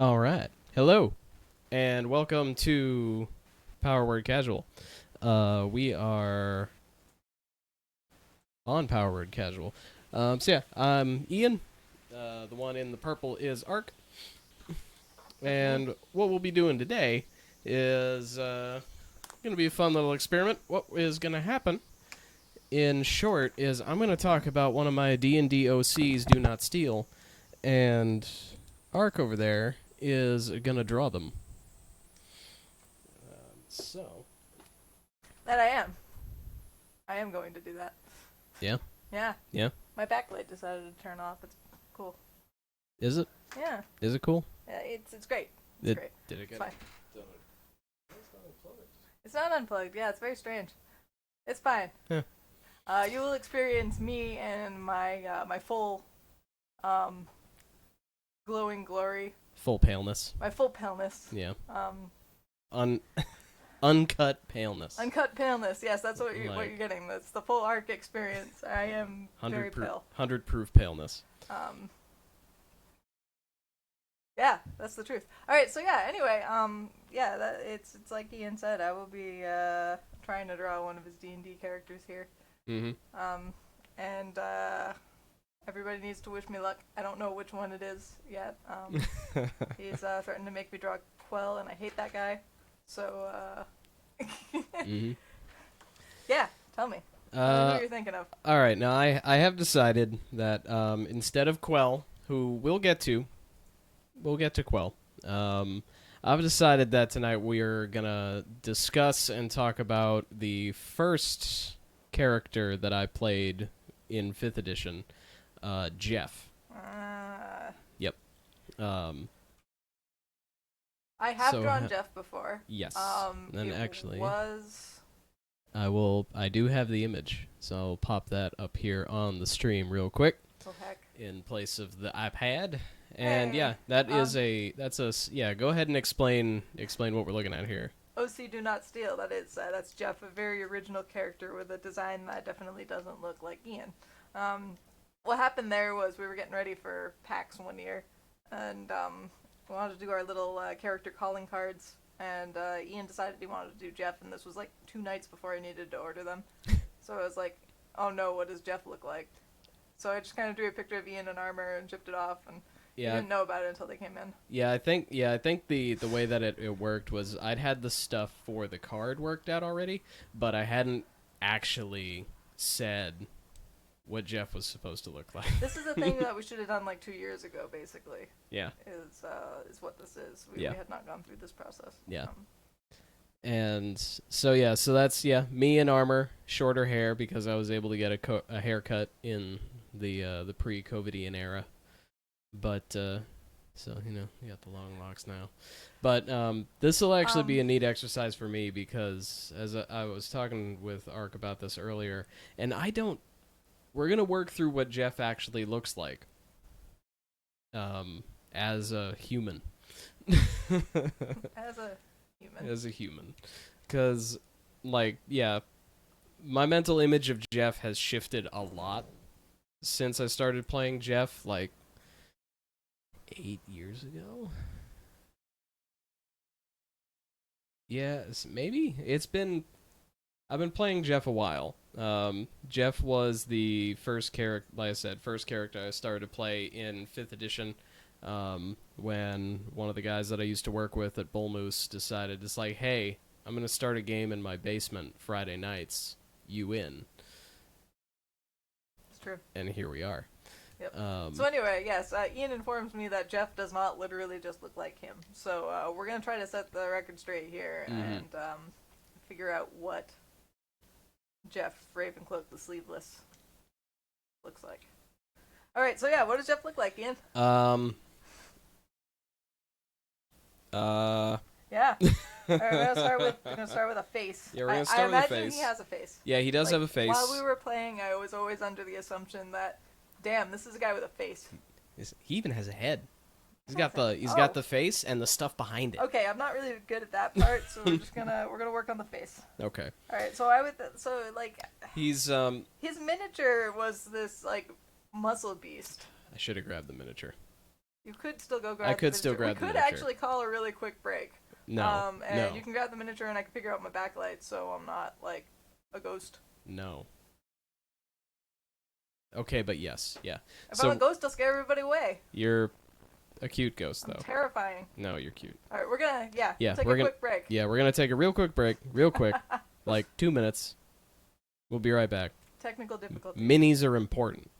All right. Hello, and welcome to Power Word Casual. We are on Power Word Casual. I'm Ian. The one in the purple is Ark. And what we'll be doing today is going to be a fun little experiment. What is going to happen, in short, is I'm going to talk about one of my D&D OCs, Do Not Steal, and Ark over there is going to draw them. So, That I am. I am going to do that. yeah, Yeah. yeah. My backlight decided to turn off. It's cool. Is it? Yeah. Is it cool? Yeah, it's great. It's great. Did it It's get? fine. It's not unplugged. Yeah, it's very strange. It's fine. Yeah. You will experience me and my full glowing glory. Full paleness. My full paleness. Yeah. Um, Uncut paleness. Uncut paleness. Yes, that's what you're getting. That's the full arc experience. I am very pale. 100 proof paleness. Yeah, that's the truth. All right, so yeah. Anyway, it's like Ian said. I will be trying to draw one of his D&D characters here. Mm-hmm. And everybody needs to wish me luck. I don't know which one it is yet. He's threatened to make me draw Quell, and I hate that guy. So, Mm-hmm. Yeah, tell me. Who you're thinking of? All right, now I have decided that instead of Quell, who we'll get to Quell. I've decided that tonight we're gonna discuss and talk about the first character that I played in 5th edition, Geoff. Yep. I have drawn Geoff before. Yes. Then actually, was. I do have the image, so I'll pop that up here on the stream real quick. Oh heck. In place of the iPad. And Hey, yeah, go ahead and explain what we're looking at here. OC Do Not Steal. That's Geoff, a very original character with a design that definitely doesn't look like Ian. What happened there was we were getting ready for PAX one year, and we wanted to do our little character calling cards, and Ian decided he wanted to do Geoff, and this was like 2 nights before I needed to order them. So I was like, oh no, what does Geoff look like? So I just kind of drew a picture of Ian in armor and shipped it off, and Yeah. didn't know about it until they came in. I think the way that it worked was I'd had the stuff for the card worked out already, but I hadn't actually said what Geoff was supposed to look like. This is a thing that we should have done like 2 years ago, basically. Yeah. Is what this is. We had not gone through this process. Yeah. And so that's me in armor, shorter hair because I was able to get a haircut in the pre-COVIDian era. But so you got the long locks now. But this will actually be a neat exercise for me because as I was talking with Ark about this earlier, and we're gonna work through what Geoff actually looks like as a human. As a human. Because, my mental image of Geoff has shifted a lot since I started playing Geoff, 8 years ago? Yes, maybe? I've been playing Geoff a while. Geoff was the first character, like I said, I started to play in 5th edition. When one of the guys that I used to work with at Bull Moose decided, it's like, hey, I'm going to start a game in my basement Friday nights. You in? It's true. And here we are. Yep. So anyway, yes, Ian informs me that Geoff does not literally just look like him. So we're going to try to set the record straight here and figure out what Geoff Ravencloak the Sleeveless looks like. All right, so yeah, what does Geoff look like, Ian? Yeah. All right, we're gonna start with a face. Yeah, we're gonna start with a face. I imagine he has a face. Yeah, he does have a face. While we were playing, I was always under the assumption that, damn, this is a guy with a face. He even has a head. He's got the face and the stuff behind it. Okay, I'm not really good at that part, so we're gonna work on the face. Okay. All right, so he's his miniature was this muscle beast. I should have grabbed the miniature. You could still go grab I the could miniature. still grab the We could miniature. actually call a really quick break. No. And No. you can grab the miniature and I can figure out my backlight so I'm not, like, a ghost. No. Okay, but yes. Yeah. If I'm a ghost, I'll scare everybody away. You're a cute ghost, though. I'm terrifying. No, you're cute. Alright, we're gonna, take a quick break. Yeah, we're gonna take a real quick break. Real quick. Like 2 minutes. We'll be right back. Technical difficulty. Minis are important.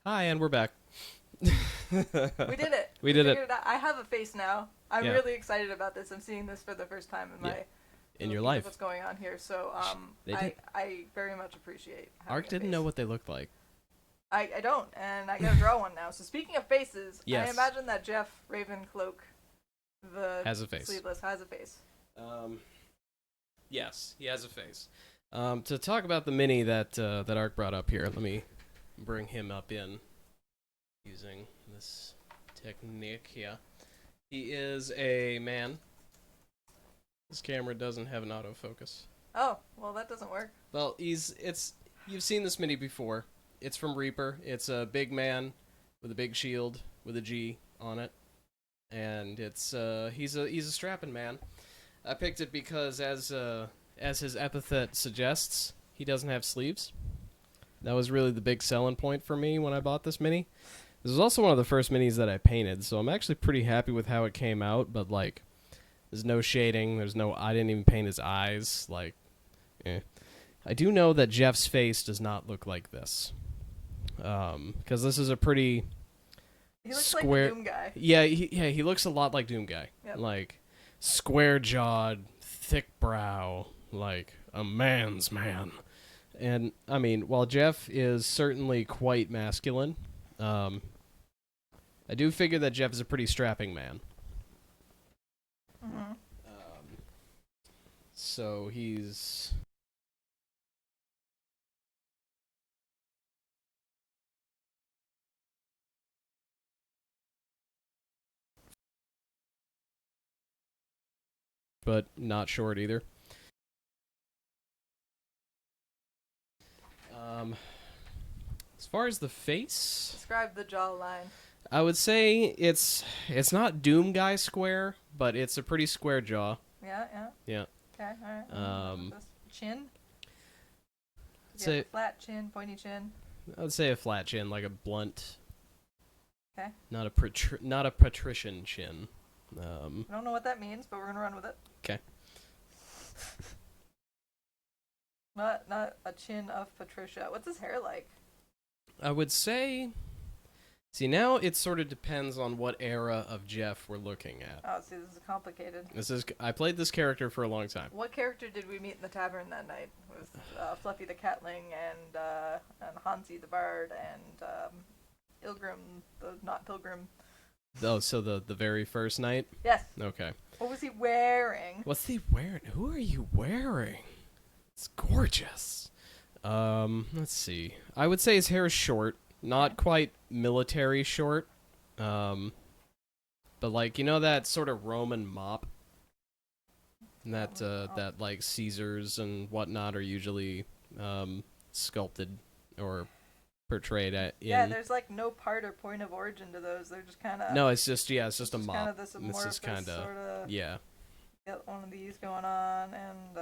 Hi, and we're back. We did it. We did it. Figured out. I have a face now. I'm Yeah. really excited about this. I'm seeing this for the first time in my In your looking at life. What's going on here? So They did. I very much appreciate. Ark didn't know what they looked like. I don't, and I gotta draw one now. So speaking of faces, Yes. I imagine that Geoff Ravencloak, the Has a face. Sleeveless, has a face. Yes, he has a face. To talk about the mini that Ark brought up here, let me bring him up in using this technique here. He is a man. This camera doesn't have an autofocus. Oh, well that doesn't work. Well, you've seen this mini before. It's from Reaper. It's a big man with a big shield with a G on it, and he's a strapping man. I picked it because as his epithet suggests, he doesn't have sleeves. That was really the big selling point for me when I bought this mini. This was also one of the first minis that I painted, so I'm actually pretty happy with how it came out. But like, there's no shading. I didn't even paint his eyes. Like, I do know that Geoff's face does not look like this. Because this is a pretty He looks square. like the Doom guy. Yeah, he looks a lot like Doom Guy. Yep. Like square jawed, thick brow, like a man's man. And I mean, while Geoff is certainly quite masculine, I do figure that Geoff is a pretty strapping man. Mm-hmm. So he's but not short either. As far as the face, Describe the jawline. I would say it's not Doom Guy square, but it's a pretty square jaw. Yeah, yeah. Yeah. Okay, alright. Chin? Say Yeah, flat chin, pointy chin. I would say a flat chin, like a blunt. Okay. Not a patrician chin. I don't know what that means, but we're gonna run with it. Okay. Not a chin of Patricia. What's his hair like? I would say. See, now it sort of depends on what era of Geoff we're looking at. Oh, see, this is complicated. I played this character for a long time. What character did we meet in the tavern that night? With Fluffy the Catling and Hansi the Bard and Ilgrim the not Pilgrim. Oh, so the very first night? Yes. Okay. What was he wearing? What's he wearing? Who are you wearing? It's gorgeous. Let's see. I would say his hair is short. Not quite military short. But like, you know that sort of Roman mop? That like Caesars and whatnot are usually sculpted or portrayed in. Yeah, there's like no part or point of origin to those. They're just kind of. No, it's just a mop. Kind of this amorphous kind of sort of. yeah. Get one of these going on, and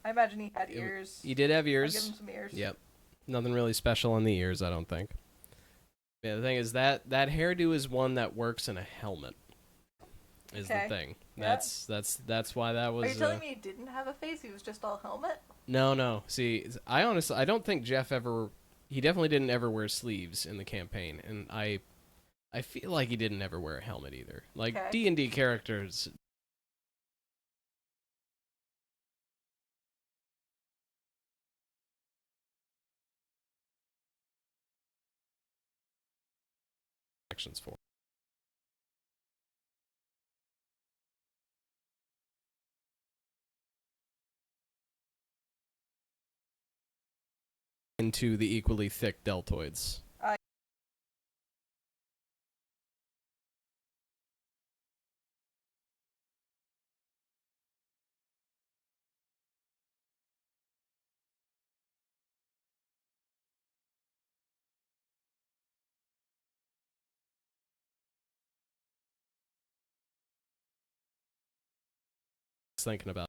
I imagine he had ears. He did have ears. I'll give him some ears. Yep. Nothing really special on the ears, I don't think. Yeah, the thing is that hairdo is one that works in a helmet. Is the thing. Yeah. That's why that was. Are you telling me he didn't have a face? He was just all helmet? No. See, I don't think Geoff ever. He definitely didn't ever wear sleeves in the campaign, and I feel like he didn't ever wear a helmet either. Like D&D characters. For into the equally thick deltoids. Thinking about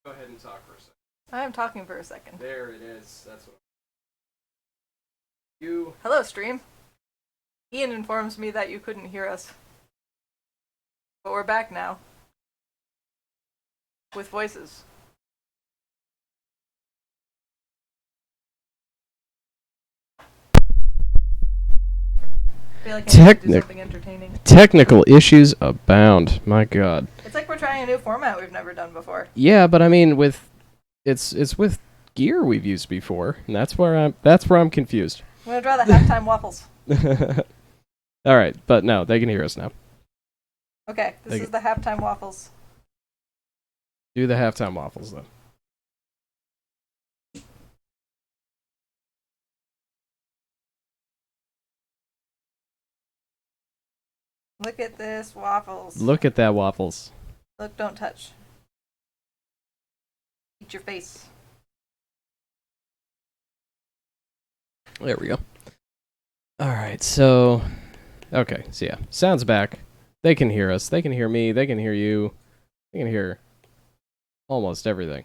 Go ahead and talk for a second. I am talking for a second. There it is. That's what. You. Hello, stream. Ian informs me that you couldn't hear us. But we're back now. With voices. I feel like I need to do something entertaining. Technical issues abound. My God. It's like we're trying a new format we've never done before. Yeah, but I mean, it's with gear we've used before, and that's where I'm confused. I'm gonna draw the halftime waffles. All right, but no, they can hear us now. Okay, this is the halftime waffles. Do the halftime waffles though. Look at this waffles. Look at that waffles. Look, don't touch. Eat your face. There we go. All right, so okay, so yeah, sound's back. They can hear us. They can hear me. They can hear you. They can hear almost everything.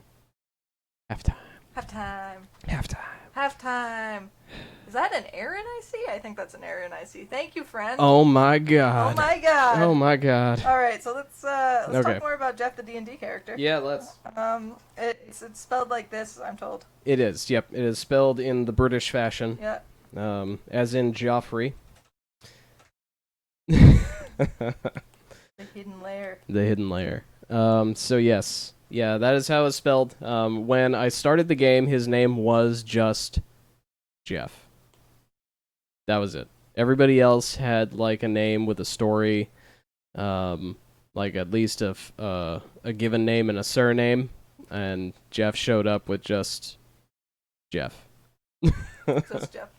Halftime. Halftime. Halftime. Halftime. Is that an error in IC? I think that's an error in IC. Thank you, friend. Oh my God. Oh my God. Oh my God. All right, so let's Okay. talk more about Geoff, the D&D character. Yeah, let's. It's spelled like this, I'm told. It is. Yep, it is spelled in the British fashion. Yeah. As in Joffrey. The hidden layer. The hidden layer. So yes. Yeah, that is how it's spelled. When I started the game, his name was just Geoff. That was it. Everybody else had like a name with a story, like at least a given name and a surname, and Geoff showed up with just Geoff. Just Geoff.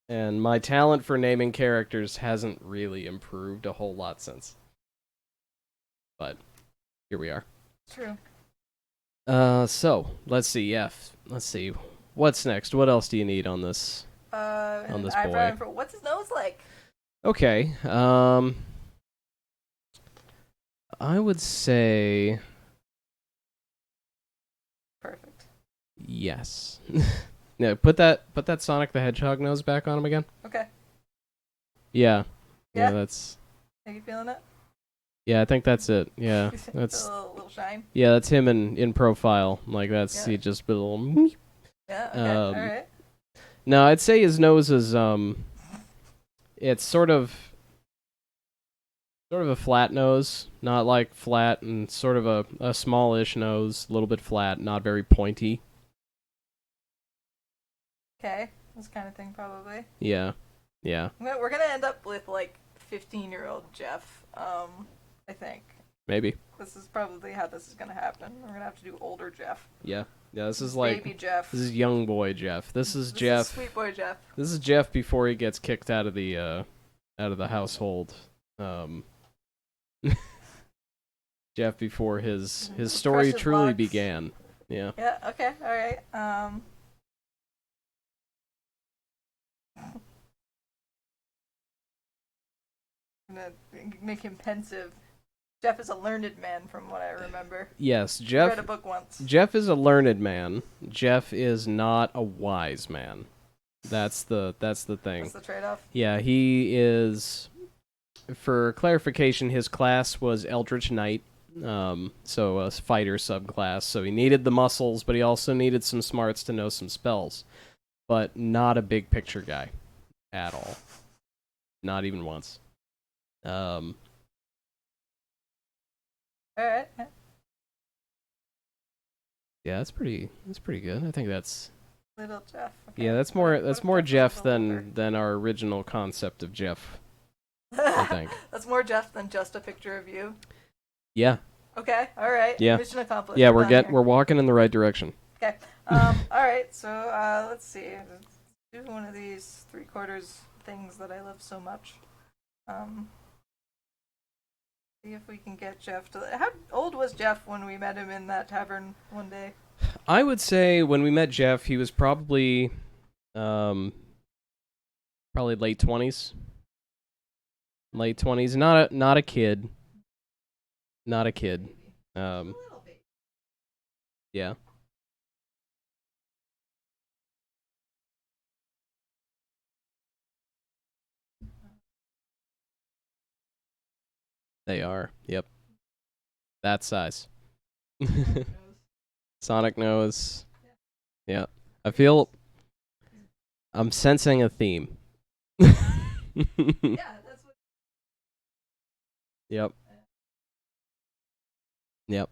And my talent for naming characters hasn't really improved a whole lot since. But here we are. True. So let's see. Yeah, let's see. What's next? What else do you need on this? On this boy. What's his nose like? Okay. I would say Perfect. yes. Yeah, put that Sonic the Hedgehog nose back on him again. Okay. Yeah. Yeah? That's. Are you feeling it? Yeah, I think that's it. Yeah, that's. A little shine. Yeah, that's him in profile. Like that's he just put a little. Yeah. Okay. All right. No, I'd say his nose is it's sort of a flat nose, not like flat, and sort of a smallish nose, a little bit flat, not very pointy. Okay, this kind of thing probably. Yeah, yeah. We're gonna end up with like 15-year-old Geoff. I think. Maybe. This is probably how this is gonna happen. We're gonna have to do older Geoff. Yeah. Yeah, this is like baby Geoff. This is young boy Geoff. This is Geoff. Is sweet boy Geoff. This is Geoff before he gets kicked out of the household. Geoff before his story truly began. Yeah. Yeah. Okay. All right. I'm gonna make him pensive. Geoff is a learned man, from what I remember. Yes, Geoff. Read a book once. Geoff is a learned man. Geoff is not a wise man. That's the thing. That's the trade-off. Yeah, he is. For clarification, his class was Eldritch Knight, so a fighter subclass. So he needed the muscles, but he also needed some smarts to know some spells. But not a big picture guy at all. Not even once. All right. Yeah, that's pretty good. I think that's. Little Geoff. Okay. Yeah, that's more Geoff than our original concept of Geoff. I think. That's more Geoff than just a picture of you. Yeah. Okay. All right. Yeah. Mission accomplished. Yeah, we're walking in the right direction. Okay. All right. So let's see. Let's do one of these 3/4 things that I love so much. See if we can get Geoff to. How old was Geoff when we met him in that tavern one day? I would say when we met Geoff, he was probably late 20s. Late 20s, not a kid. Not a kid. Yeah. They are. Yep. That size. Sonic nose. Yeah. I feel I'm sensing a theme. Yeah, that's what. Yep. Yep.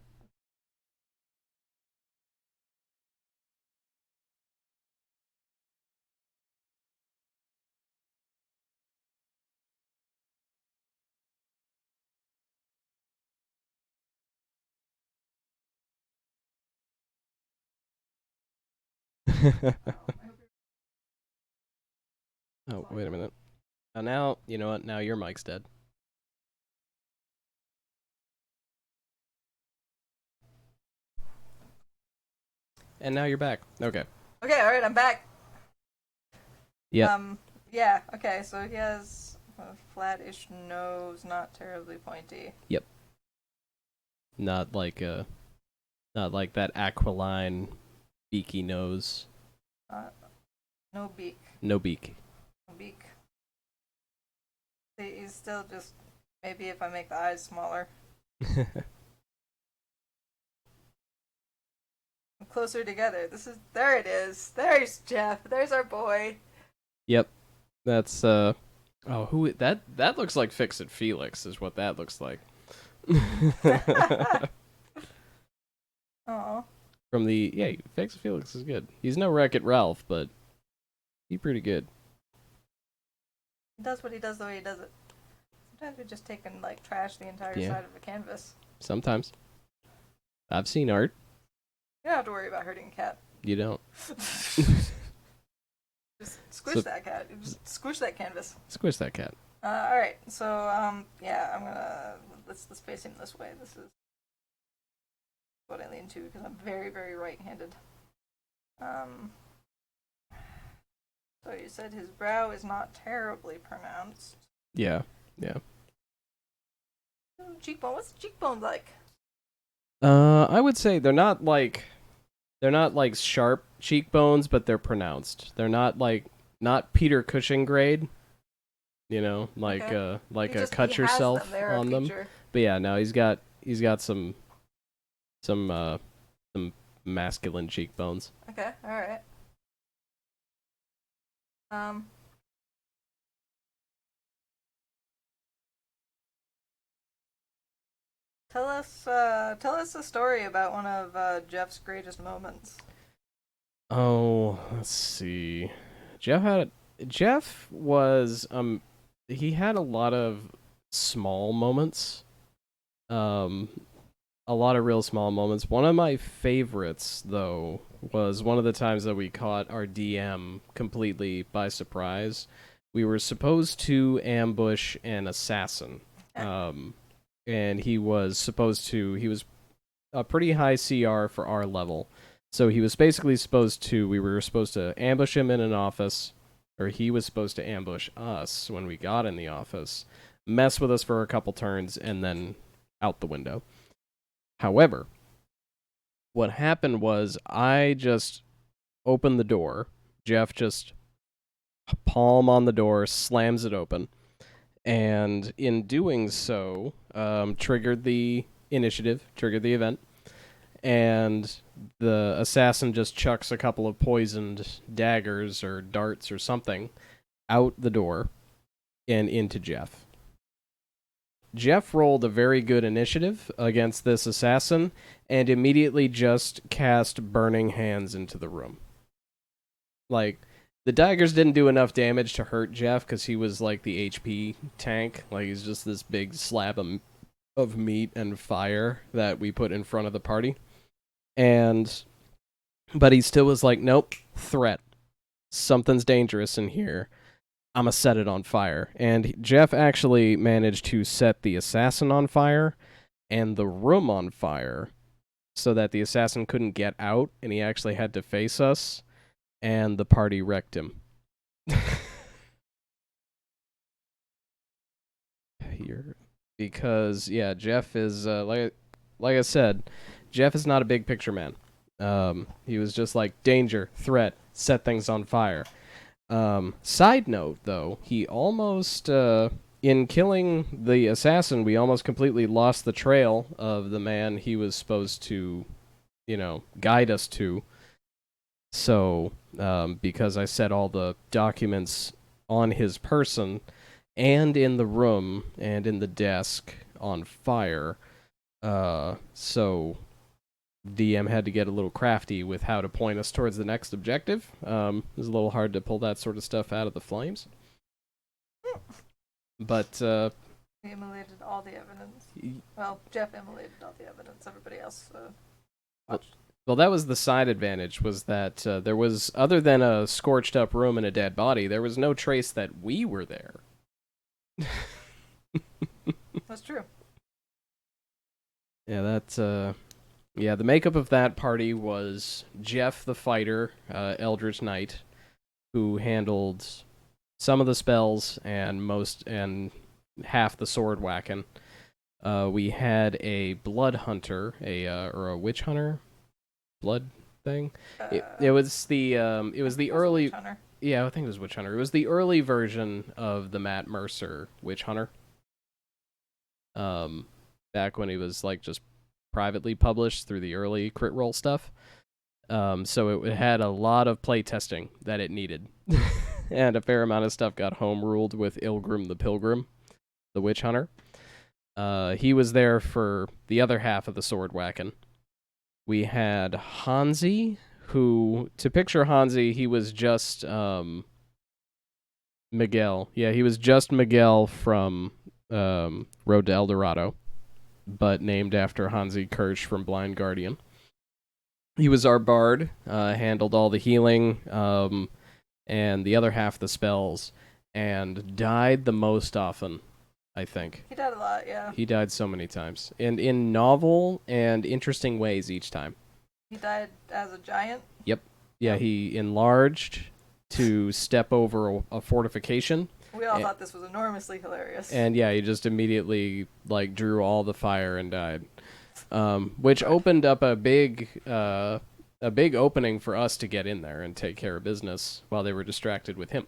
Oh, wait a minute. Now, you know what? Now your mic's dead. And now you're back. Okay. Okay, all right, I'm back. Yep. Yeah. Okay, so he has a flat-ish nose, not terribly pointy. Yep. Not like that aquiline beaky nose. No beak. No beak. No beak. He's still just maybe if I make the eyes smaller. Closer together. There it is. There's Geoff. There's our boy. Yep. That's who that looks like Fix It Felix is what that looks like. Oh. From the Fix It Felix is good. He's no Wreck-It Ralph, but he's pretty good. He does what he does the way he does it. Sometimes we just take and like trash the entire Yeah. side of a canvas. Sometimes. I've seen art. You don't have to worry about hurting a cat. You don't. Just squish that cat. Just squish that canvas. Squish that cat. All right. So yeah, I'm gonna let's face him this way. This is what I lean to because I'm very very right-handed. So you said his brow is not terribly pronounced. Yeah. Yeah. Cheekbone. What's the cheekbone like? I would say they're not like sharp cheekbones, but they're pronounced. They're not Peter Cushing grade. You know, like Okay. a cut yourself on them. But yeah, no, he's got some masculine cheekbones. Okay. All right. Tell us a story about one of Geoff's greatest moments. Oh, let's see. Jeff was he had a lot of small moments. A lot of real small moments. One of my favorites though was one of the times that we caught our DM completely by surprise. We were supposed to ambush an assassin. And he was a pretty high CR for our level. So he was basically we were supposed to ambush him in an office, or he was supposed to ambush us when we got in the office, mess with us for a couple turns, and then out the window. However, what happened was I just opened the door. Geoff just palm on the door, slams it open, and in doing so, triggered the initiative, triggered the event, and the assassin just chucks a couple of poisoned daggers or darts or something out the door and into Geoff. Geoff rolled a very good initiative against this assassin and immediately just cast Burning Hands into the room. Like, the daggers didn't do enough damage to hurt Geoff because he was like the HP tank. Like, he's just this big slab of meat and fire that we put in front of the party. But he still was like, nope, threat. Something's dangerous in here. I'm gonna set it on fire. And Geoff actually managed to set the assassin on fire and the room on fire so that the assassin couldn't get out and he actually had to face us, and the party wrecked him. Here. Because, yeah, Geoff is, like I said, Geoff is not a big picture man. He was just like, danger, threat, set things on fire. Side note, though, he almost, in killing the assassin, we almost completely lost the trail of the man he was supposed to, guide us to. So, because I set all the documents on his person and in the room and in the desk on fire, so DM had to get a little crafty with how to point us towards the next objective. It was a little hard to pull that sort of stuff out of the flames. But, He immolated all the evidence. Well, Geoff immolated all the evidence. Everybody else watched. Well, that was the side advantage, was that there was, other than a scorched up room and a dead body, there was no trace that we were there. That's true. Yeah, the makeup of that party was Geoff the fighter, Eldritch Knight, who handled some of the spells and half the sword whacking. We had a blood hunter, or a witch hunter, blood thing. It was the early. Yeah, I think it was witch hunter. It was the early version of the Matt Mercer witch hunter. Back when he was like just privately published through the early crit roll stuff. So it had a lot of play testing that it needed. And a fair amount of stuff got home ruled with Ilgrim the Pilgrim, the witch hunter. He was there for the other half of the sword whacking. We had Hansi, who, to picture Hansi, he was just Miguel. Yeah, he was just Miguel from Road to El Dorado, but named after Hansi Kirsch from Blind Guardian. He was our bard, handled all the healing, and the other half of the spells, and died the most often, I think. He died a lot, yeah. He died so many times, and in novel and interesting ways each time. He died as a giant? Yep. Yeah, he enlarged to step over a fortification. We all thought this was enormously hilarious. And yeah, he just immediately drew all the fire and died. Which opened up a big opening for us to get in there and take care of business while they were distracted with him.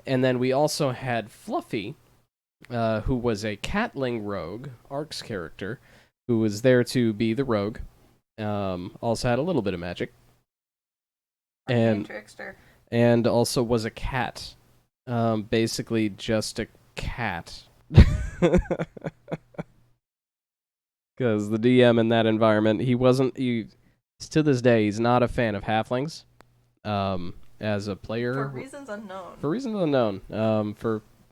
And then we also had Fluffy, who was a Catling rogue, Ark's character, who was there to be the rogue. Also had a little bit of magic. And trickster. And also was a cat. Basically just a cat. Because the DM in that environment, to this day, he's not a fan of halflings. As a player. For reasons unknown.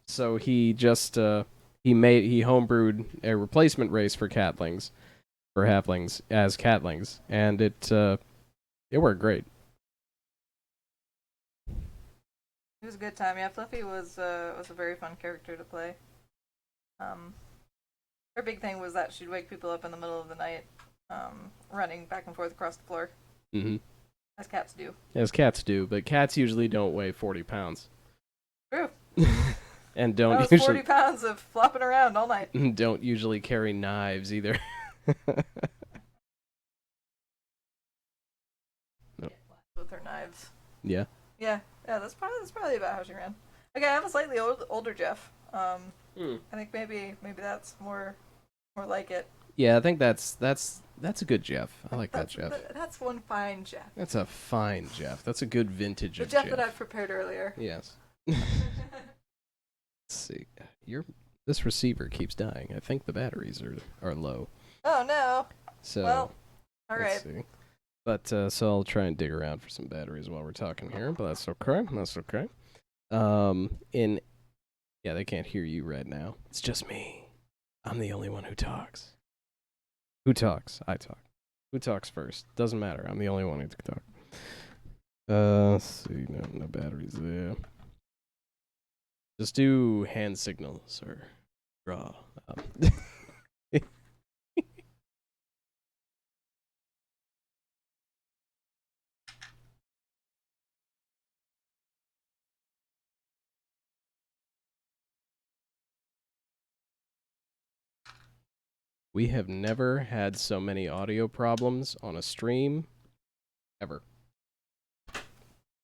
So he just, he homebrewed a replacement race for halflings as catlings. And it worked great. It was a good time. Yeah, Fluffy was a very fun character to play. Her big thing was that she'd wake people up in the middle of the night, running back and forth across the floor. Mm-hmm. As cats do. As cats do, but cats usually don't weigh 40 pounds. True. And don't that was usually 40 pounds of flopping around all night. Don't usually carry knives either. No. With her knives. Yeah. Yeah, that's probably about how she ran. Okay, I have a slightly older Geoff. I think maybe that's more like it. Yeah, I think that's a good Geoff. I like that Geoff. That's one fine Geoff. That's a fine Geoff. That's a good vintage the of Geoff that I've prepared earlier. Yes. Let's see. This receiver keeps dying. I think the batteries are low. Oh no. So well, all right. Let's see. But so I'll try and dig around for some batteries while we're talking here, but that's okay. That's okay. Yeah, they can't hear you right now. It's just me. I'm the only one who talks. Who talks? I talk. Who talks first? Doesn't matter. I'm the only one who can talk. Let's see. No batteries there. Just do hand signals or draw. We have never had so many audio problems on a stream ever.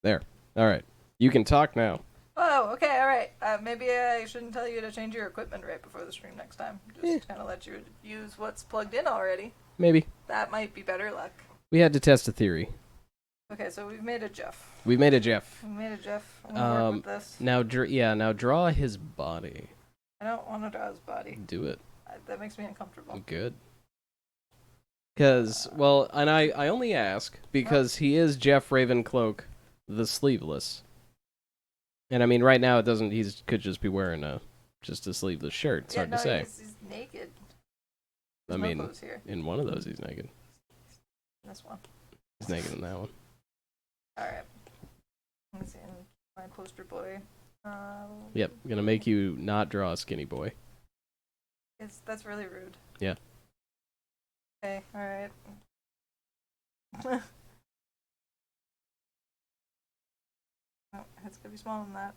There. All right. You can talk now. Oh, okay, alright. Maybe I shouldn't tell you to change your equipment right before the stream next time. Just kind of let you use what's plugged in already. Maybe. That might be better luck. We had to test a theory. Okay, so we've made a Geoff. We made a Geoff. We made a Geoff. I'm gonna work with this. Now, now draw his body. I don't want to draw his body. Do it. That makes me uncomfortable. Good. Because, well, and I only ask because he is Geoff Ravencloak, the Sleeveless. And I mean, right now it doesn't. He could just be wearing just a sleeveless shirt. It's hard to say. He's naked. I mean, in one of those he's naked. This one. He's naked in that one. All right. Let me see. My poster boy. Yep, gonna make you not draw a skinny boy. That's really rude. Yeah. Okay. All right. Oh, it's gonna be smaller than that.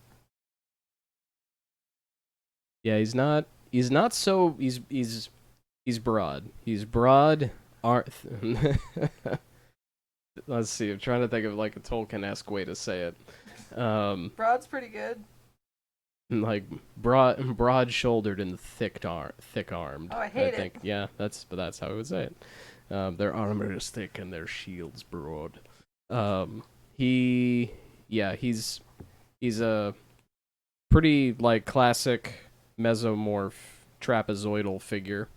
Yeah, he's not so he's broad. He's broad. Let's see. I'm trying to think of like a Tolkien-esque way to say it. Broad's pretty good. Like broad-shouldered and thick-armed. Oh, I hate it. Yeah, that's how I would say it. Their armor is thick and their shields broad. He's a pretty like classic mesomorph trapezoidal figure.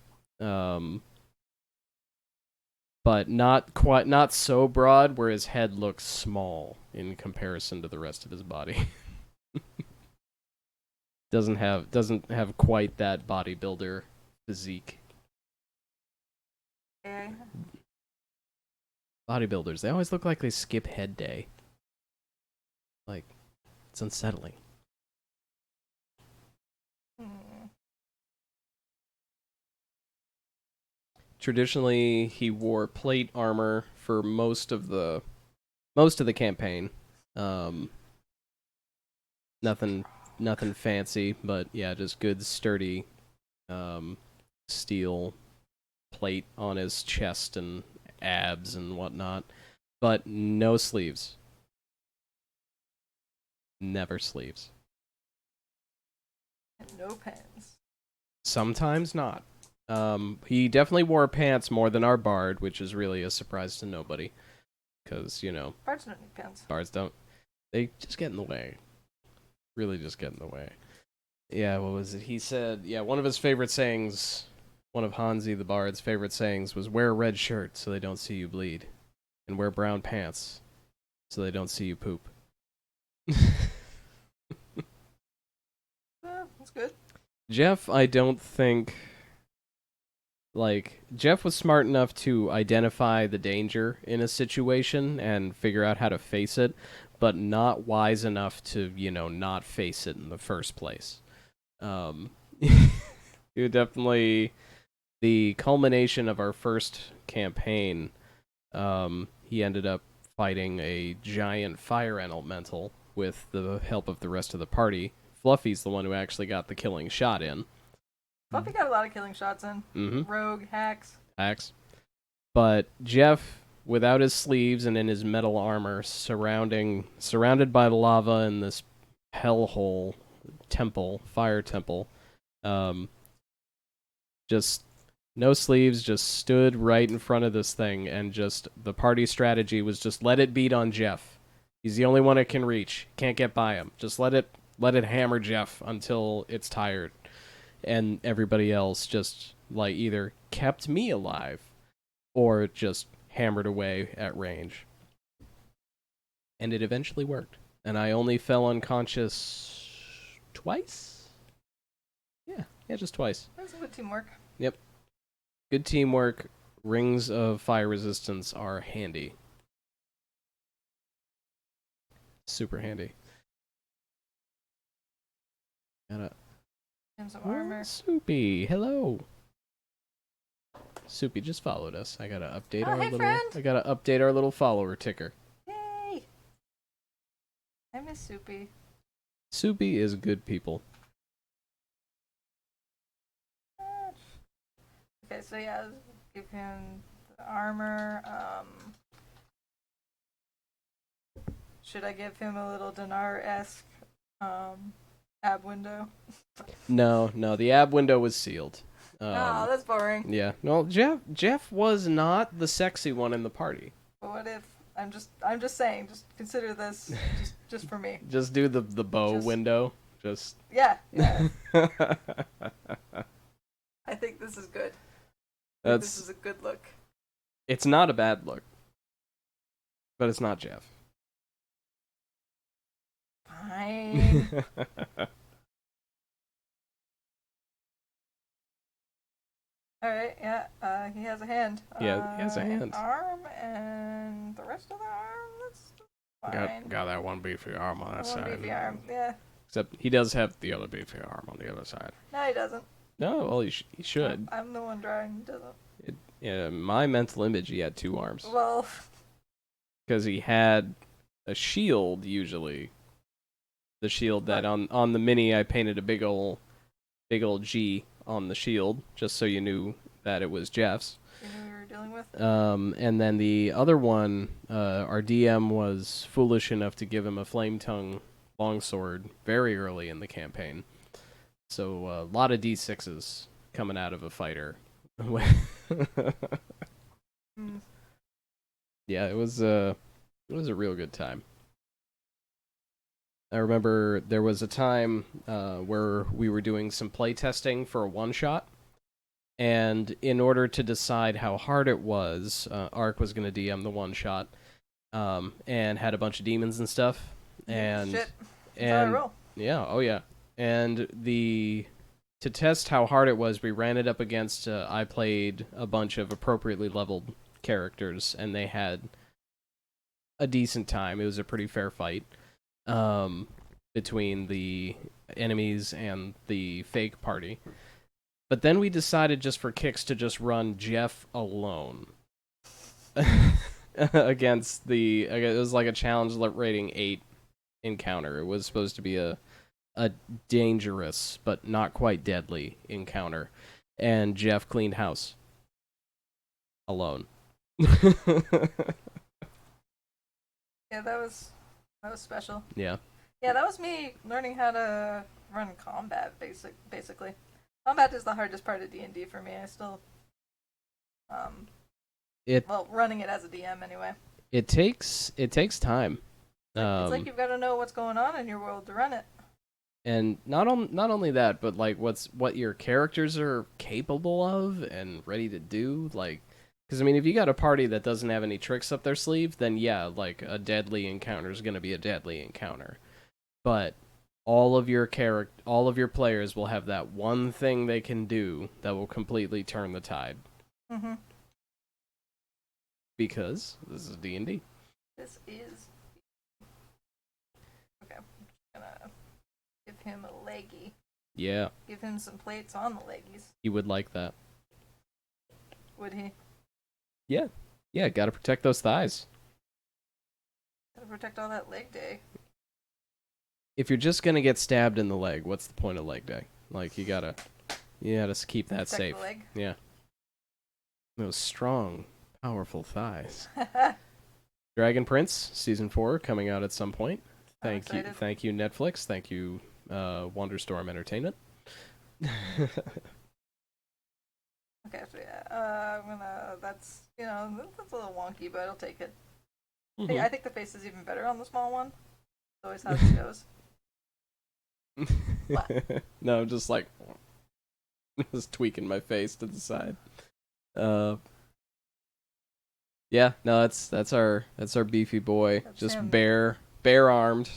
But not so broad where his head looks small in comparison to the rest of his body. doesn't have quite that bodybuilder physique. Okay. Bodybuilders, they always look like they skip head day. Like, it's unsettling. Traditionally, he wore plate armor for most of the campaign. Nothing fancy, but yeah, just good sturdy steel plate on his chest and abs and whatnot, but no sleeves. Never sleeves. And no pants. Sometimes not. He definitely wore pants more than our bard, which is really a surprise to nobody. Because, Bards don't need pants. Bards don't. They just get in the way. Really just get in the way. Yeah, what was it? He said, one of his favorite sayings, one of Hansi the Bard's favorite sayings was, wear a red shirt so they don't see you bleed. And wear brown pants so they don't see you poop. That's good. Geoff, I don't think... Geoff was smart enough to identify the danger in a situation and figure out how to face it, but not wise enough to, not face it in the first place. He definitely... The culmination of our first campaign, he ended up fighting a giant fire elemental with the help of the rest of the party. Fluffy's the one who actually got the killing shot in. Fluffy got a lot of killing shots in. Mm-hmm. Rogue, hacks. But Geoff, without his sleeves and in his metal armor, surrounded by lava in this hellhole fire temple, just no sleeves, just stood right in front of this thing, and just the party strategy was just let it beat on Geoff. He's the only one it can reach. Can't get by him. Just let it hammer Geoff until it's tired. And everybody else just, either kept me alive or just hammered away at range. And it eventually worked. And I only fell unconscious twice? Yeah, just twice. That's good teamwork. Yep. Good teamwork. Rings of fire resistance are handy. Super handy. And some armor. Soupy, hello. Soupy just followed us. I gotta update our little follower ticker. Yay! I miss Soupy. Soupy is good people. Okay, so give him the armor. Should I give him a little Dinar-esque ab window? No, the ab window was sealed. Oh, that's boring. Yeah. No, Geoff was not the sexy one in the party. But what if I'm just saying, just consider this just for me. Just do the bow window. Just yeah. I think this is good. This is a good look. It's not a bad look. But it's not Geoff. Fine. Alright, yeah, he has a hand. Yeah, he has a hand. Arm, and the rest of the arm, that's fine. Got that one beefy arm on that side. One beefy arm, yeah. Except he does have the other beefy arm on the other side. No, he doesn't. No, well, he should. I'm the one drawing, he doesn't. Yeah, my mental image, he had 2 arms. Well... Because he had a shield, usually. The shield that on the mini, I painted a big ol' G on the shield, just so you knew that it was Geoff's. You knew we were dealing with? And then the other one, our DM was foolish enough to give him a flame tongue longsword very early in the campaign. So a lot of D6s coming out of a fighter. Yeah, it was a real good time. I remember there was a time where we were doing some play testing for a one-shot, and in order to decide how hard it was, Ark was going to DM the one-shot, and had a bunch of demons and stuff. And Shit. and roll. yeah, oh yeah. And to test how hard it was, we ran it up against I played a bunch of appropriately leveled characters, and they had a decent time. It was a pretty fair fight between the enemies and the fake party. But then we decided just for kicks to just run Geoff alone against it was like a challenge rating 8 encounter. It was supposed to be a dangerous but not quite deadly encounter, and Geoff cleaned house alone. Yeah, that was special. Yeah. Yeah, that was me learning how to run combat, basically. Combat is the hardest part of D&D for me. I still, running it as a DM anyway. It takes time. It's like you've got to know what's going on in your world to run it. And not only that, but like what your characters are capable of and ready to do. Like, because I mean, if you got a party that doesn't have any tricks up their sleeve, then yeah, like a deadly encounter is going to be a deadly encounter. But all of your players will have that one thing they can do that will completely turn the tide. Mm-hmm. Because this is D&D. This is... Okay, I'm just gonna give him a leggy. Yeah. Give him some plates on the leggies. He would like that. Would he? Yeah. Yeah, gotta protect those thighs. Gotta protect all that leg day. If you're just gonna get stabbed in the leg, what's the point of leg day? Like, you gotta keep that Protect safe. the leg. Yeah. Those strong, powerful thighs. Dragon Prince Season 4 coming out at some point. Thank you Netflix. Thank you Wonderstorm Entertainment. Okay, so yeah, that's a little wonky, but I'll take it. Mm-hmm. I think the face is even better on the small one. It's always how it goes. No, just like just tweaking my face to the side. Yeah, no, that's our beefy boy. That's just him. bare armed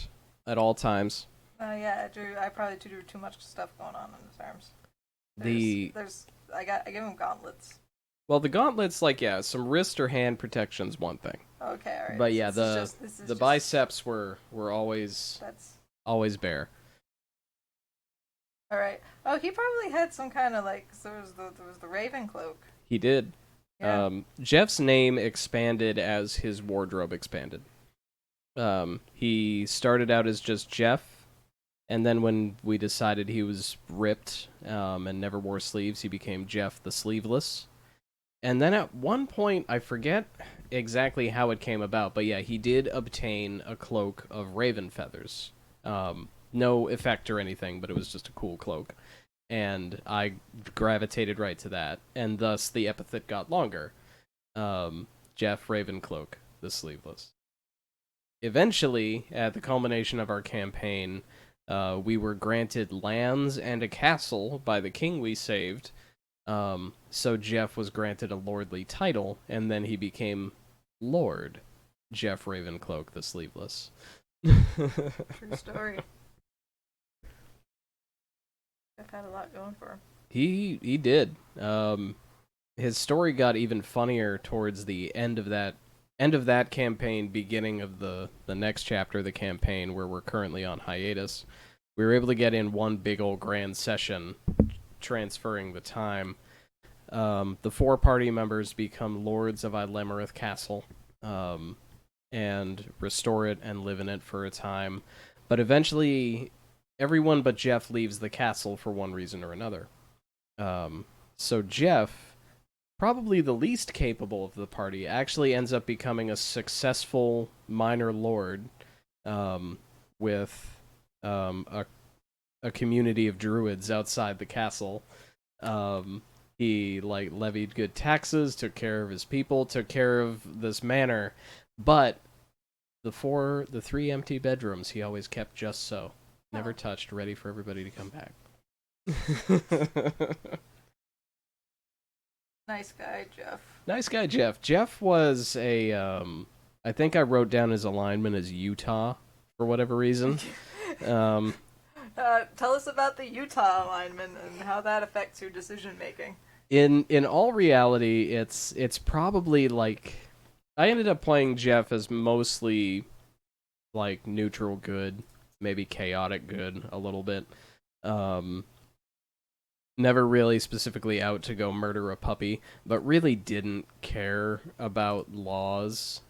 at all times. Yeah, I probably drew too much stuff going on in his arms. I give him gauntlets. Well, the gauntlets, like, yeah, some wrist or hand protection's one thing. Okay, all right. But yeah, the biceps were always bare. All right. Oh, he probably had some kind of there was the Ravencloak. He did. Yeah. Geoff's name expanded as his wardrobe expanded. He started out as just Geoff, and then when we decided he was ripped and never wore sleeves, he became Geoff the Sleeveless. And then at one point, I forget exactly how it came about, but yeah, he did obtain a cloak of raven feathers. No effect or anything, but it was just a cool cloak. And I gravitated right to that, and thus the epithet got longer. Geoff Ravencloak, the Sleeveless. Eventually, at the culmination of our campaign, we were granted lands and a castle by the king we saved. So Geoff was granted a lordly title, and then he became Lord Geoff Ravencloak, the Sleeveless. True story. I've had a lot going for him. He did. His story got even funnier towards the end of that campaign, beginning of the next chapter of the campaign, where we're currently on hiatus. We were able to get in one big old grand session, transferring the time. The 4 party members become lords of Ilemarith Castle, and restore it and live in it for a time. But eventually, everyone but Geoff leaves the castle for one reason or another. So Geoff, probably the least capable of the party, actually ends up becoming a successful minor lord, with a community of druids outside the castle. He levied good taxes, took care of his people, took care of this manor, but the 3 empty bedrooms he always kept just so, never touched, ready for everybody to come back. Nice guy, Geoff. Nice guy, Geoff. Geoff was a, I think I wrote down his alignment as Utah for whatever reason. Tell us about the Utah alignment and how that affects your decision making. In all reality, it's probably like, I ended up playing Geoff as mostly like neutral good, maybe chaotic good a little bit. Never really specifically out to go murder a puppy, but really didn't care about laws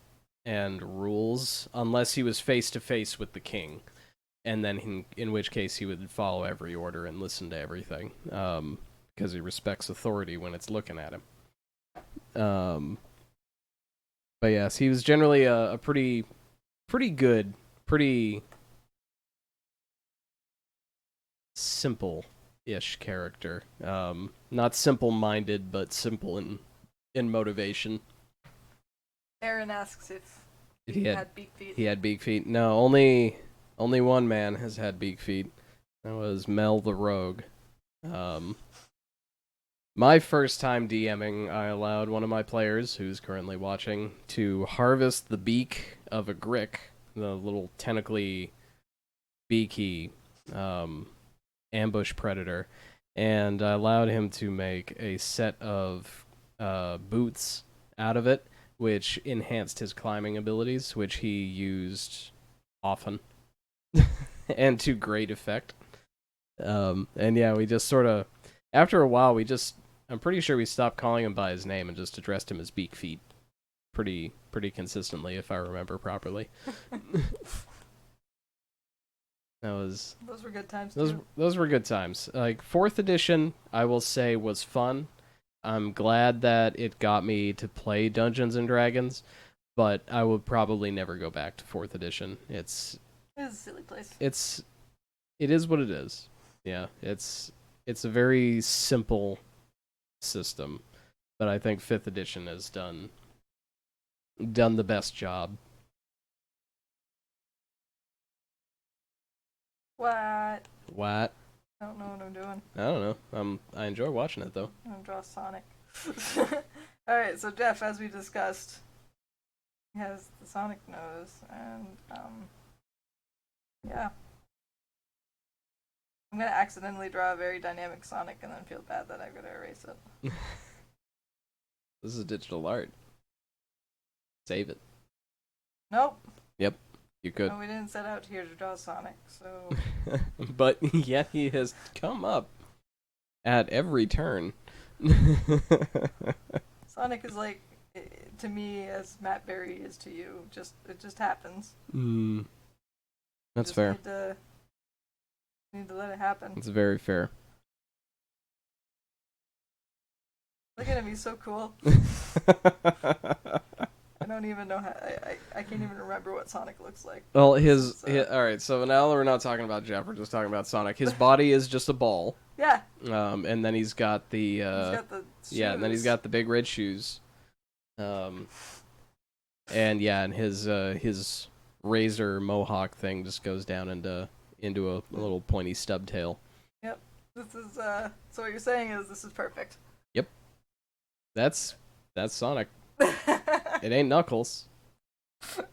and rules unless he was face to face with the king, and then in which case he would follow every order and listen to everything, because he respects authority when it's looking at him. But yes, he was generally a pretty good, pretty simple-ish character. Not simple-minded, but simple in motivation. Aaron asks if He had beak feet. He had beak feet. No, only one man has had beak feet. That was Mel the Rogue. My first time DMing, I allowed one of my players, who's currently watching, to harvest the beak of a grick, the little tentacly, beaky, ambush predator, and I allowed him to make a set of boots out of it, which enhanced his climbing abilities, which he used often, and to great effect. And yeah, we just sort of, after a while, I'm pretty sure we stopped calling him by his name and just addressed him as Beak Feet pretty consistently, if I remember properly. Those were good times too. Those were good times. Like 4th edition, I will say, was fun. I'm glad that it got me to play Dungeons and Dragons, but I will probably never go back to 4th edition. It's a silly place. It is what it is. Yeah, it's a very simple system, but I think 5th edition has done the best job. What? I don't know what I'm doing. I don't know. I enjoy watching it though. I'm gonna draw Sonic. Alright, so Geoff, as we discussed, he has the Sonic nose, and yeah. I'm gonna accidentally draw a very dynamic Sonic and then feel bad that I'm gonna erase it. This is digital art. Save it. Nope. Yep, you could. No, we didn't set out here to draw Sonic, so... But yet he has come up at every turn. Sonic is like, to me, as Matt Berry is to you. It just happens. That's fair. Need to let it happen. It's very fair. Look at him, he's so cool. don't even know how. I can't even remember what Sonic looks like. Well, his all right. So now we're not talking about Geoff. We're just talking about Sonic. His body is just a ball. Yeah. And then he's got the He's got the shoes. yeah, and then he's got the big red shoes. And his razor mohawk thing just goes down into a little pointy stub tail. Yep. This is so what you're saying is this is perfect. Yep. That's Sonic. It ain't Knuckles. Poor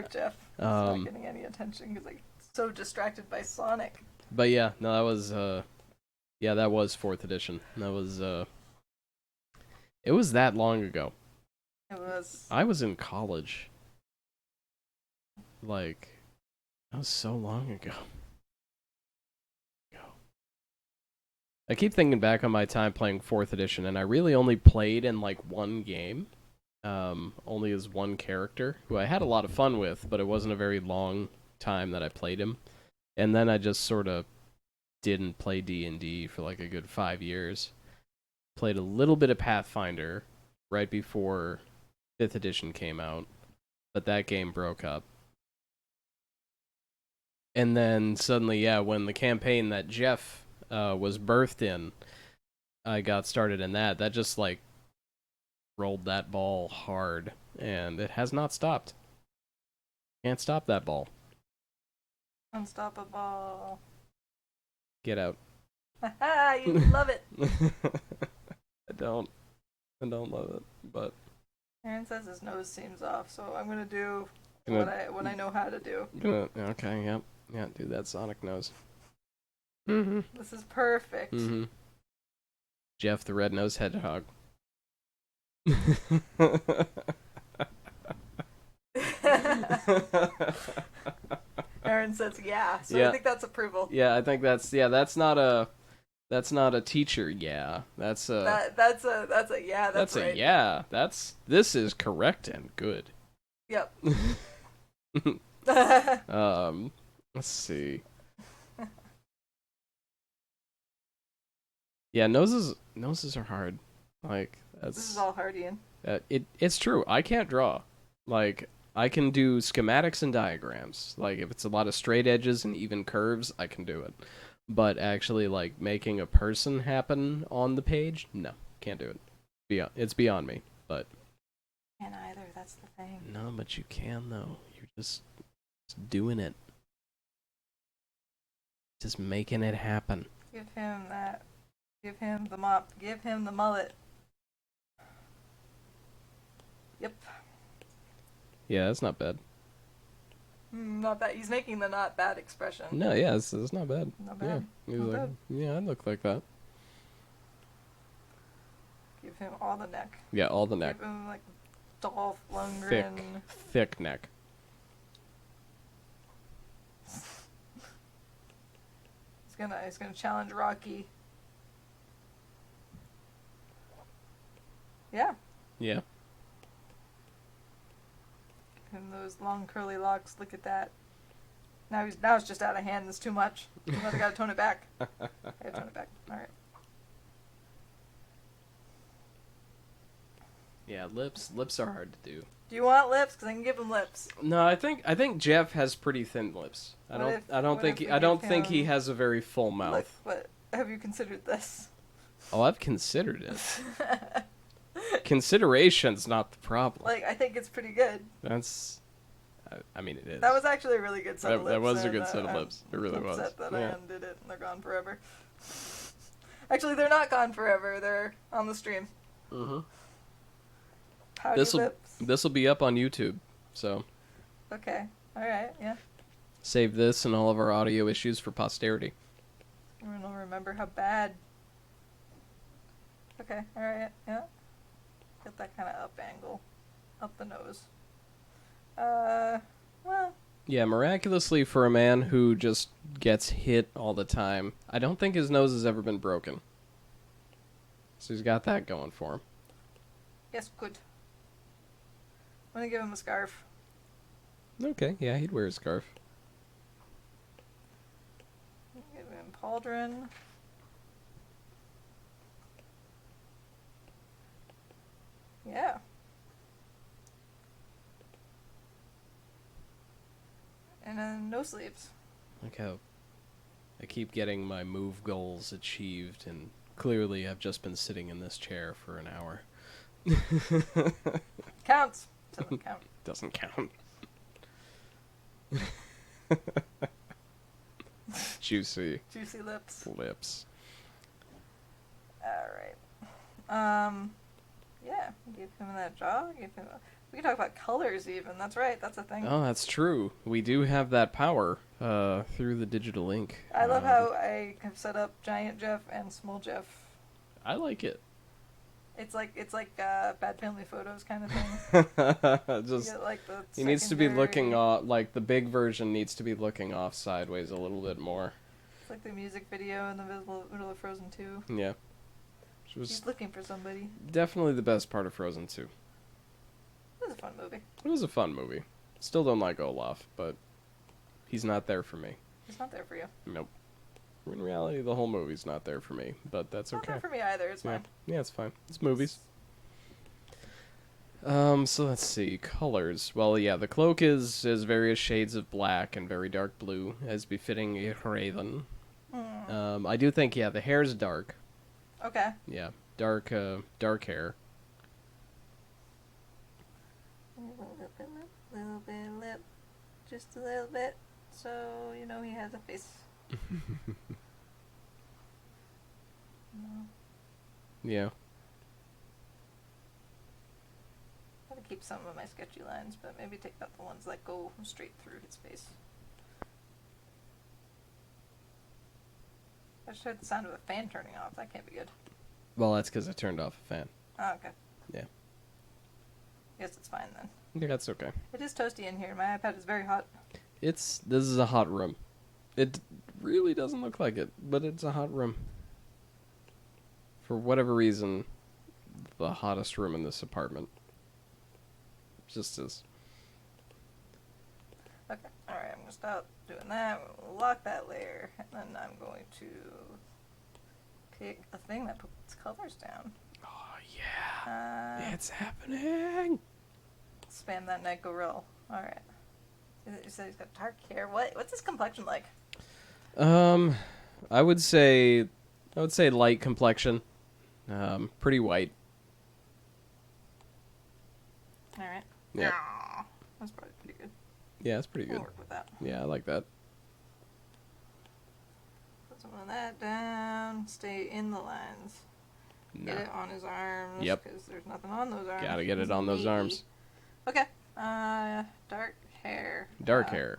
Geoff. He's not getting any attention because like so distracted by Sonic. But yeah, no, that was that was 4th edition. That was it was that long ago. It was. I was in college. Like, that was so long ago. I keep thinking back on my time playing 4th edition, and I really only played in like one game. Only as one character, who I had a lot of fun with, but it wasn't a very long time that I played him. And then I just sort of didn't play D&D for like a good 5 years. Played a little bit of Pathfinder right before 5th edition came out, but that game broke up. And then suddenly, when the campaign that Geoff was birthed in, I got started in that. That just like rolled that ball hard, and it has not stopped. Can't stop that ball. Unstoppable. Get out. Haha, you love it. I don't love it, but Aaron says his nose seems off, so I'm gonna do what I know how to do. Okay, yep. Yeah, do that Sonic nose. Mm-hmm. This is perfect. Mm-hmm. Geoff the Red-Nosed Hedgehog. Aaron says yeah, so Yeah. I think that's approval. Yeah, I think that's not a teacher, yeah. That's a That's a yeah, that's right. a yeah. This is correct and good. Yep. Let's see. Yeah, noses are hard. Like This is all Hardian. It's true. I can't draw. Like, I can do schematics and diagrams. Like, if it's a lot of straight edges and even curves, I can do it. But actually, like, making a person happen on the page, no, can't do it. It's beyond me. But Can't either. That's the thing. no, but you can though. You're just doing it. Just making it happen. Give him that. Give him the mop. Give him the mullet. Yep. Yeah, that's not bad. Not bad. He's making the not bad expression. No, yeah, it's not bad. Not bad. Yeah, he's Not like, bad. yeah, I look like that. Give him all the neck. Yeah, all the neck. Give him like Dolph Lundgren. Thick neck. He's gonna challenge Rocky. Yeah. Yeah. Give him those long curly locks. Look at that. Now it's just out of hand. It's too much. I gotta tone it back. I gotta tone it back. All right. Yeah, lips are hard to do. Do you want lips? Because I can give him lips. No, I think Geoff has pretty thin lips. I don't think he has a very full mouth. Look, what have you considered this? Oh, I've considered it. Consideration's not the problem. Like, I think it's pretty good. That's, I mean, it is. That was actually a really good set of lips. That was a good set of lips. It really was. Upset that Yeah. I undid it and they're gone forever. Actually, they're not gone forever. They're on the stream. Mm-hmm. Howdy lips. This'll be up on YouTube, so. Okay. All right. Yeah. Save this and all of our audio issues for posterity. Everyone will remember how bad. Okay. All right. Yeah. Get that kind of up angle, up the nose. Well. Yeah, miraculously for a man who just gets hit all the time, I don't think his nose has ever been broken. So he's got that going for him. Yes, good. I'm gonna give him a scarf. Okay, yeah, he'd wear a scarf. Give him pauldron. Yeah. And then no sleeves. Look how I keep getting my move goals achieved, and clearly I've just been sitting in this chair for an hour. Counts. Doesn't count. Doesn't count. Juicy Juicy lips. lips. Alright. Yeah. Give him that jaw. Give him. We can talk about colors even. That's right. That's a thing. Oh, that's true. We do have that power through the digital ink. I love how I have set up giant Geoff and small Geoff. I like it. It's like bad family photos kind of thing. Just You get, like, the he needs to be secondary- looking off. Like the big version needs to be looking off sideways a little bit more. It's like the music video in the middle of Frozen 2. Yeah. Which was He's looking for somebody. definitely the best part of Frozen 2. It was a fun movie. It was a fun movie. Still don't like Olaf, but he's not there for me. It's not there for you. Nope. In reality, the whole movie's not there for me, but that's Not okay. there for me either. It's Yeah. fine. Yeah, it's fine. It's movies. So let's see. Colors. Well, yeah, the cloak is various shades of black and very dark blue, as befitting a raven. I do think, yeah, the hair's dark. Okay. Yeah, dark hair. Little bit of lip. Just a little bit. So, you know he has a face. No. Yeah. Gotta keep some of my sketchy lines, but maybe take out the ones that go straight through his face. I just heard the sound of a fan turning off. That can't be good. Well, that's because I turned off a fan. Oh, okay. Yeah. Guess it's fine then. Yeah, that's okay. It is toasty in here. My iPad is very hot. This is a hot room. It really doesn't look like it, but it's a hot room. For whatever reason, the hottest room in this apartment. Just is. Okay. Alright, I'm gonna stop doing that. We'll lock that layer. And then I'm going to pick a thing that puts colors down. Oh, yeah. Uh, It's happening. spam that neck gorilla. Alright. You said he's got dark hair. What's his complexion like? I would say light complexion. Pretty white. Alright. Yeah. Aw, that's probably pretty good. Yeah, it's pretty We'll good. work with that. Yeah, I like that. Put some of that down. Stay in the lines. No. Get it on his arms. Yep. Because there's nothing on those arms. Gotta get He's it on those baby. arms. Okay. Dark hair. Dark hair.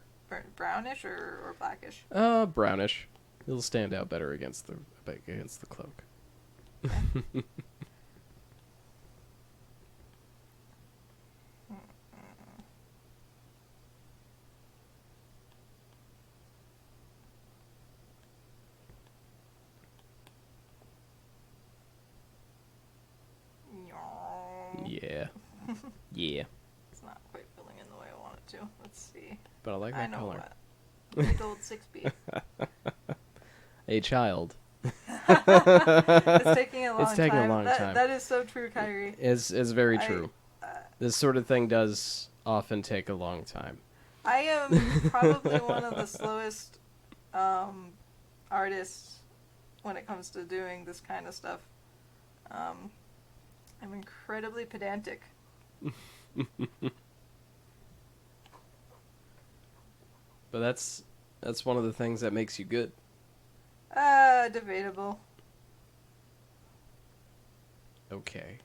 Brownish or blackish? Brownish. It'll stand out better against the cloak. Yeah. Yeah. It's not quite filling in the way I want it to. Let's see. But I like I that know color. what. Big old 6B. A child. It's taking a long time. It's taking a long time. That is so true, Kyrie. Is very I- true. This sort of thing does often take a long time. I am probably one of the slowest artists when it comes to doing this kind of stuff. I'm incredibly pedantic. But that's one of the things that makes you good. Debatable. Okay.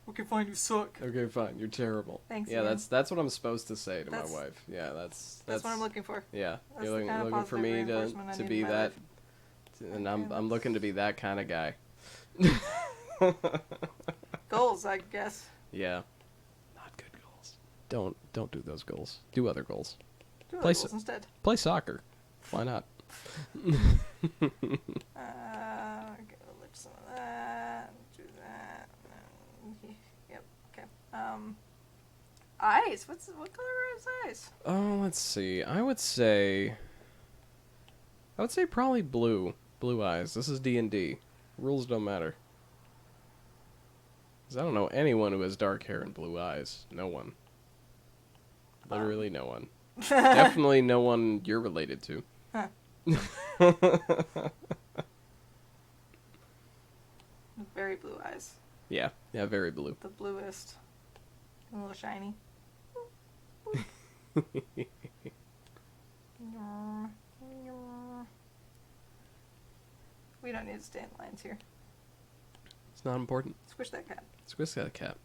Okay, fine, you suck. Okay, fine. You're terrible. Thanks, Yeah, Ian. that's what I'm supposed to say to That's- my wife. Yeah, that's That's what I'm looking for. Yeah, That's you're the kind of looking for positive me reinforcement I to need be in my that, life. and Okay, I'm looking to be that kind of guy. Goals, I guess. Yeah, not good goals. Don't do those goals. Do other goals. Do other Play goals so- instead. Play soccer. Why not? Okay, we'll lift some of that. Do that. Yep. Okay. Eyes. What color are his eyes? Oh, let's see. I would say probably blue. Blue eyes. This is D&D. Rules don't matter. Because I don't know anyone who has dark hair and blue eyes. No one. Literally no one. Definitely no one you're related to. Huh. Very blue eyes. Yeah, very blue. The bluest. A little shiny. We don't need to stand lines here. It's not important. Squish that cat. Squish that cat.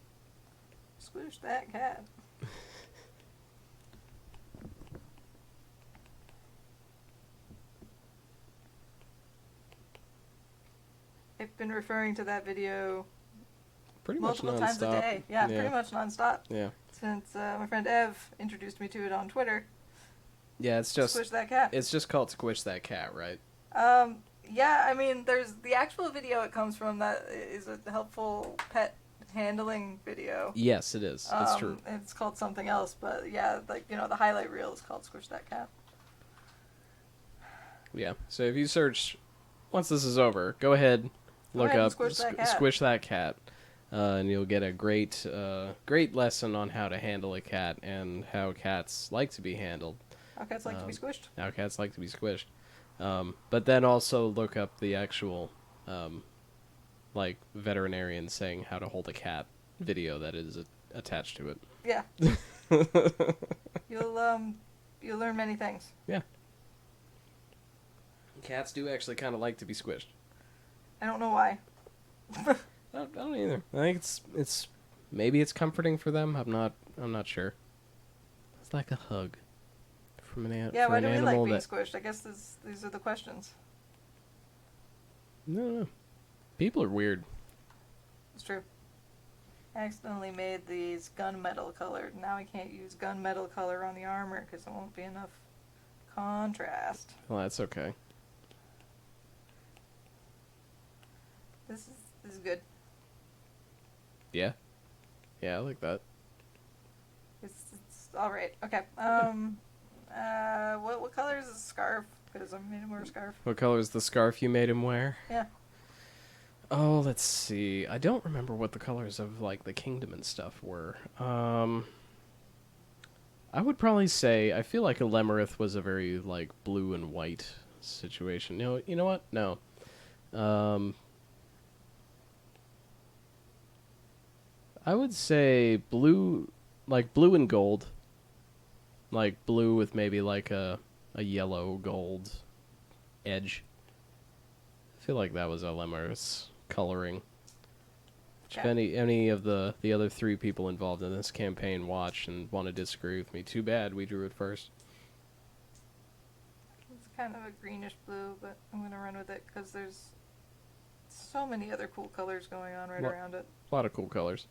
Squish that cat. I've been referring to that video Pretty much multiple times a day. Yeah, pretty much nonstop. Yeah. Since my friend Ev introduced me to it on Twitter. Yeah, it's just Squish that cat. It's just called Squish That Cat, right? Yeah, I mean, there's the actual video it comes from that is a helpful pet handling video. Yes, it is. It's true. It's called something else, but yeah, like, you know, the highlight reel is called Squish That Cat. Yeah. So if you search, once this is over, go ahead, look up Squish That Cat, and you'll get a great lesson on how to handle a cat and how cats like to be handled. How cats like to be squished. How cats like to be squished. But then also look up the actual, like, veterinarian saying how to hold a cat video that is attached to it. Yeah. You'll learn many things. Yeah. Cats do actually kind of like to be squished. I don't know why. I don't either. I think it's maybe it's comforting for them. I'm not sure. It's like a hug from an animal. Yeah, why do we like being squished? I guess these are the questions. No. People are weird. It's true. I accidentally made these gunmetal colored. Now I can't use gunmetal color on the armor because it won't be enough contrast. Well, that's okay. This is good. Yeah. Yeah, I like that. It's all right. Okay. What color is the scarf? Because I made him wear a scarf. What color is the scarf you made him wear? Yeah. Oh, let's see. I don't remember what the colors of, like, the kingdom and stuff were. I would probably say, I feel like a Lemerith was a very, like, blue and white situation. You know what? No. I would say blue, like, blue and gold. Like, blue with maybe, like, a yellow gold edge. I feel like that was a Lemerith's coloring. Which if any of the other three people involved in this campaign watch and want to disagree with me, too bad we drew it first. It's kind of a greenish blue, but I'm going to run with it because there's so many other cool colors going on around it. A lot of cool colors.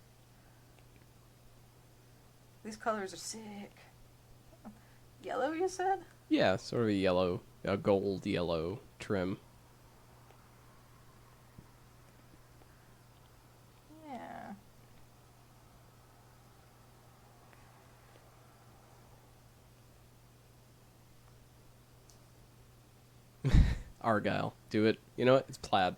These colors are sick. Yellow, you said? Yeah, sort of a gold yellow trim. Yeah. Argyle. Do it. You know what? It's plaid.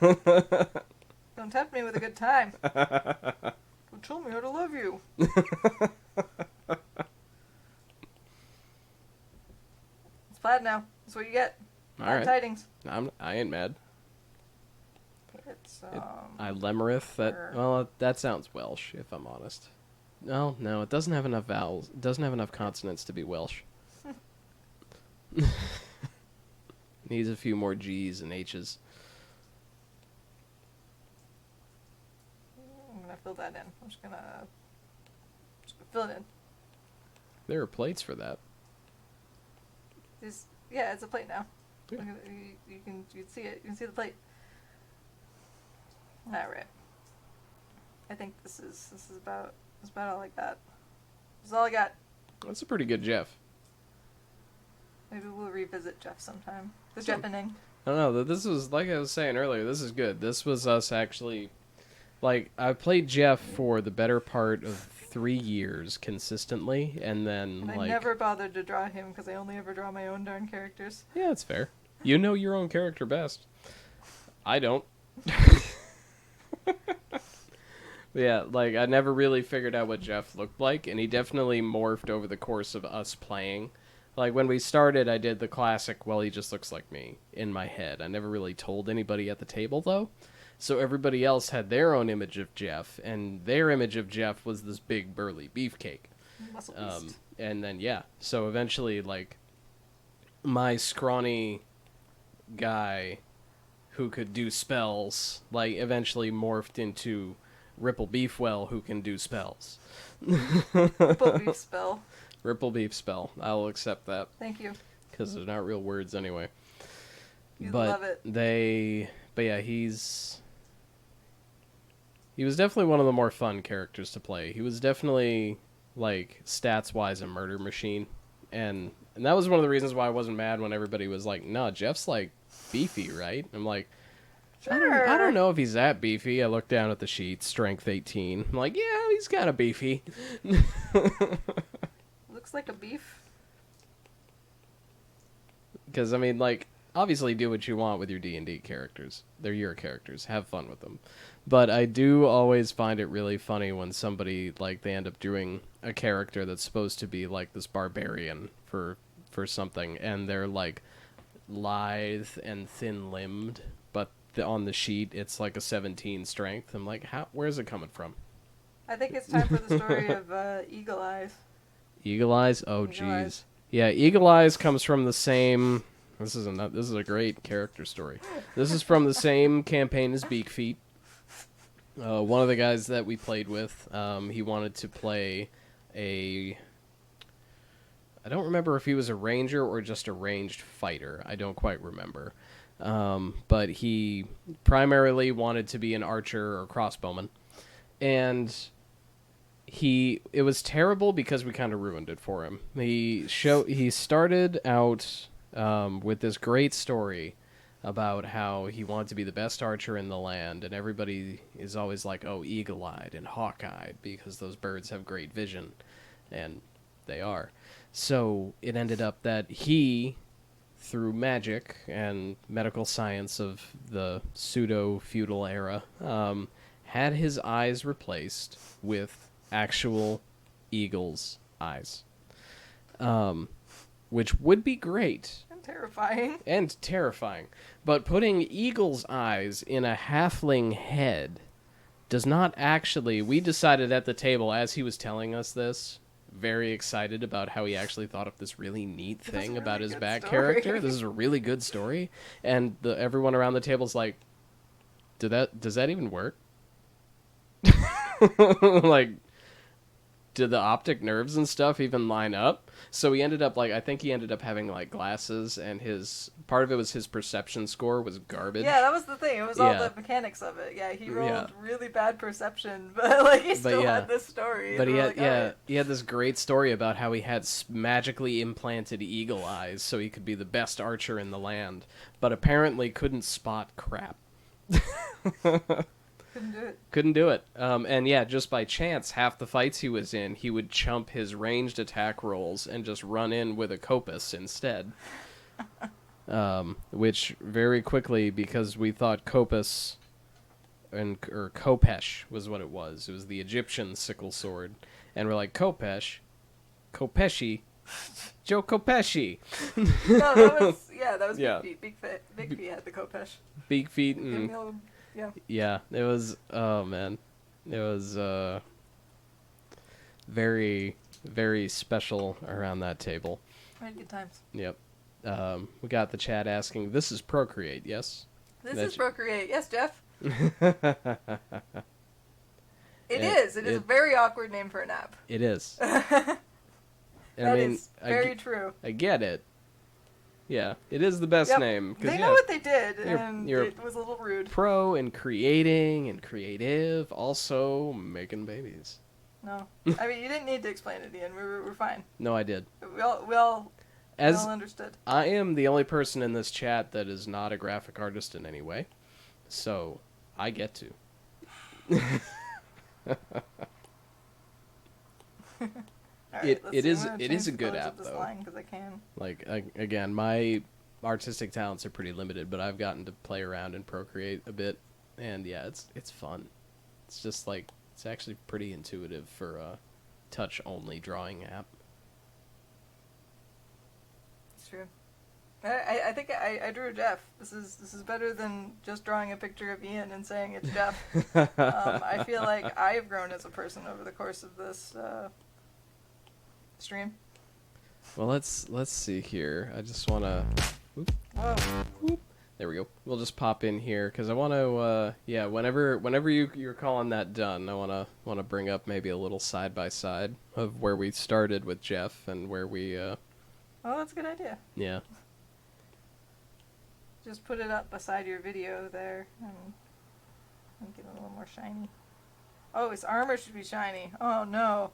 Don't tempt me with a good time. Don't tell me how to love you. It's plaid now. That's what you get. All right. Tidings. I ain't mad. It's Lemerith. That sounds Welsh, if I'm honest. No, it doesn't have enough vowels. It doesn't have enough consonants to be Welsh. Needs a few more G's and H's. I'm gonna fill that in. I'm just gonna fill it in. There are plates for that. Yeah, it's a plate now. Yeah. You can see it. You can see the plate. All right. I think this is about all I got. This is all I got. That's a pretty good Geoff. Maybe we'll revisit Geoff sometime. The Geoffening. I don't know. This was, like I was saying earlier, this is good. This was us actually, like, I played Geoff for the better part of 3 years consistently, and then, I never bothered to draw him because I only ever draw my own darn characters. Yeah, it's fair. You know your own character best. I don't. Yeah, like, I never really figured out what Geoff looked like, and he definitely morphed over the course of us playing. Like, when we started, I did the classic, well, he just looks like me, in my head. I never really told anybody at the table, though. So everybody else had their own image of Geoff, and their image of Geoff was this big, burly beefcake. Muscle beast. And then, yeah, so eventually, like, my scrawny guy who could do spells, like, eventually morphed into Ripple Beefwell who can do spells. Ripple beef spell. Ripple Beef spell. I'll accept that. Thank you. Because they're not real words anyway. You But love it. But yeah, he was definitely one of the more fun characters to play. He was definitely, like, stats-wise a murder machine. And that was one of the reasons why I wasn't mad when everybody was like, nah, Jeff's, like, beefy, right? I'm like, Sure. I don't know if he's that beefy. I looked down at the sheet, strength 18. I'm like, yeah, he's kind of beefy. Looks like a beef. Because, I mean, like, obviously do what you want with your D&D characters. They're your characters. Have fun with them. But I do always find it really funny when somebody, like, they end up doing a character that's supposed to be, like, this barbarian for something, and they're, like, lithe and thin-limbed, but on the sheet it's, like, a 17 strength. I'm like, where's it coming from? I think it's time for the story of Eagle Eyes. Eagle Eyes? Oh, Eagle Eyes. jeez. Yeah, Eagle Eyes comes from the same... This is a great character story. This is from the same campaign as Beak Feet. One of the guys that we played with, he wanted to play a... I don't remember if he was a ranger or just a ranged fighter. I don't quite remember. But he primarily wanted to be an archer or crossbowman. And it was terrible because we kind of ruined it for him. He started out with this great story about how he wanted to be the best archer in the land, and everybody is always like, oh, eagle-eyed and hawk-eyed, because those birds have great vision, and they are. So it ended up that he, through magic and medical science of the pseudo-feudal era, had his eyes replaced with actual eagle's eyes. Which would be great. And terrifying. But putting eagle's eyes in a halfling head does not actually... We decided at the table, as he was telling us this, very excited about how he actually thought of this really neat thing about his back character. This is a really good story. And everyone around the table's like, does that even work? Like, did the optic nerves and stuff even line up? So he ended up, like, I think he ended up having, like, glasses, and part of it was his perception score was garbage. Yeah, that was the thing. It was all the mechanics of it. Yeah, he rolled really bad perception, but, like, he still had this story. But he had this great story about how he had magically implanted eagle eyes so he could be the best archer in the land, but apparently couldn't spot crap. Couldn't do it. And yeah, just by chance, half the fights he was in, he would chump his ranged attack rolls and just run in with a Copus instead. Which very quickly, because we thought Copus or Kopesh was what it was. It was the Egyptian sickle sword. And we're like, Kopeshi, Joe Kopeshi. No, that was Big Feet. Big Feet had the Kopesh. Big Feet and... Yeah, it was, oh man, it was very, very special around that table. We had good times. Yep. We got the chat asking, this is Procreate, yes? This is Procreate, yes, Geoff. It is a very awkward name for an app. It is. That is very true. I get it. Yeah, it is the best name. They know what they did, and it was a little rude. Pro in creating and creative, also making babies. No. I mean, you didn't need to explain it, Ian. We're fine. No, I did. We all understood. I am the only person in this chat that is not a graphic artist in any way, so I get to. Right, it is a good app though. I can. Like again, my artistic talents are pretty limited, but I've gotten to play around and Procreate a bit, and yeah, it's fun. It's just like It's actually pretty intuitive for a touch-only drawing app. It's true. I think I drew Geoff. This is better than just drawing a picture of Ian and saying it's Geoff. I feel like I've grown as a person over the course of this stream. Well, let's see here. I just want to... Whoa. There we go. We'll just pop in here because I want to. Whenever you're calling that done, I want to bring up maybe a little side by side of where we started with Geoff and where we. Oh, that's a good idea. Yeah. Just put it up beside your video there and make it a little more shiny. Oh, his armor should be shiny. Oh no.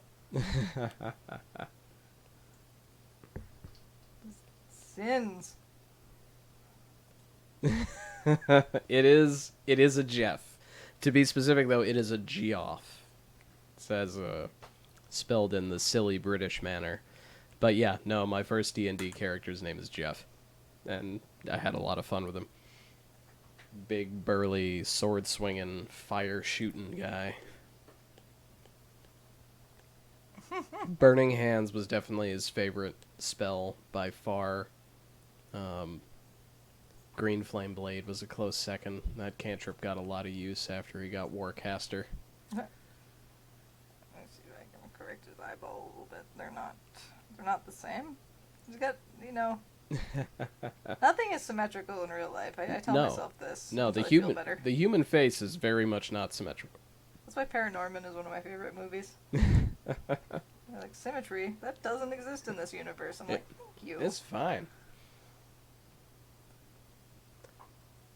Sins. It is a Geoff. To be specific, though, it is a Geoff. It says spelled in the silly British manner. But yeah, no, my first D&D character's name is Geoff, and I had a lot of fun with him. Big, burly, sword-swinging, fire-shooting guy. Burning Hands was definitely his favorite spell by far. Green Flame Blade was a close second. That cantrip got a lot of use after he got Warcaster. Let's see if I can correct his eyeball a little bit. They're not the same. He's got, nothing is symmetrical in real life. I tell myself this. No, the human face is very much not symmetrical. That's why Paranorman is one of my favorite movies. Like, symmetry, that doesn't exist in this universe. I'm like, thank you. It's fine.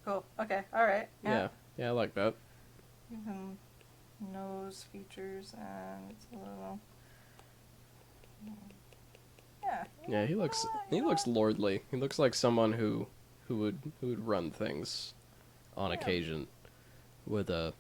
Cool. Okay. All right. Yeah, I like that. Even nose features and it's a little. Yeah. Yeah, he looks lordly. He looks like someone who would run things on occasion with an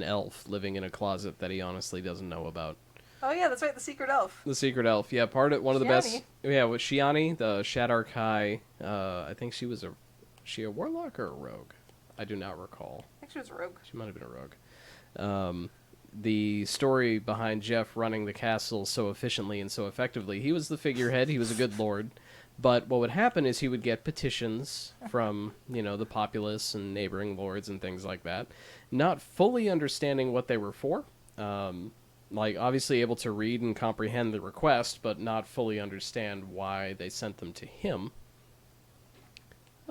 elf living in a closet that he honestly doesn't know about. Oh yeah, that's right, the secret elf. The secret elf. Yeah, one of the best. Yeah, with Shiani, the Shadar Kai. I think she a warlock or a rogue? I do not recall. I think she was a rogue. She might have been a rogue. The story behind Geoff running the castle so efficiently and so effectively, he was the figurehead, he was a good lord, but what would happen is he would get petitions from, the populace and neighboring lords and things like that, not fully understanding what they were for, obviously able to read and comprehend the request, but not fully understand why they sent them to him.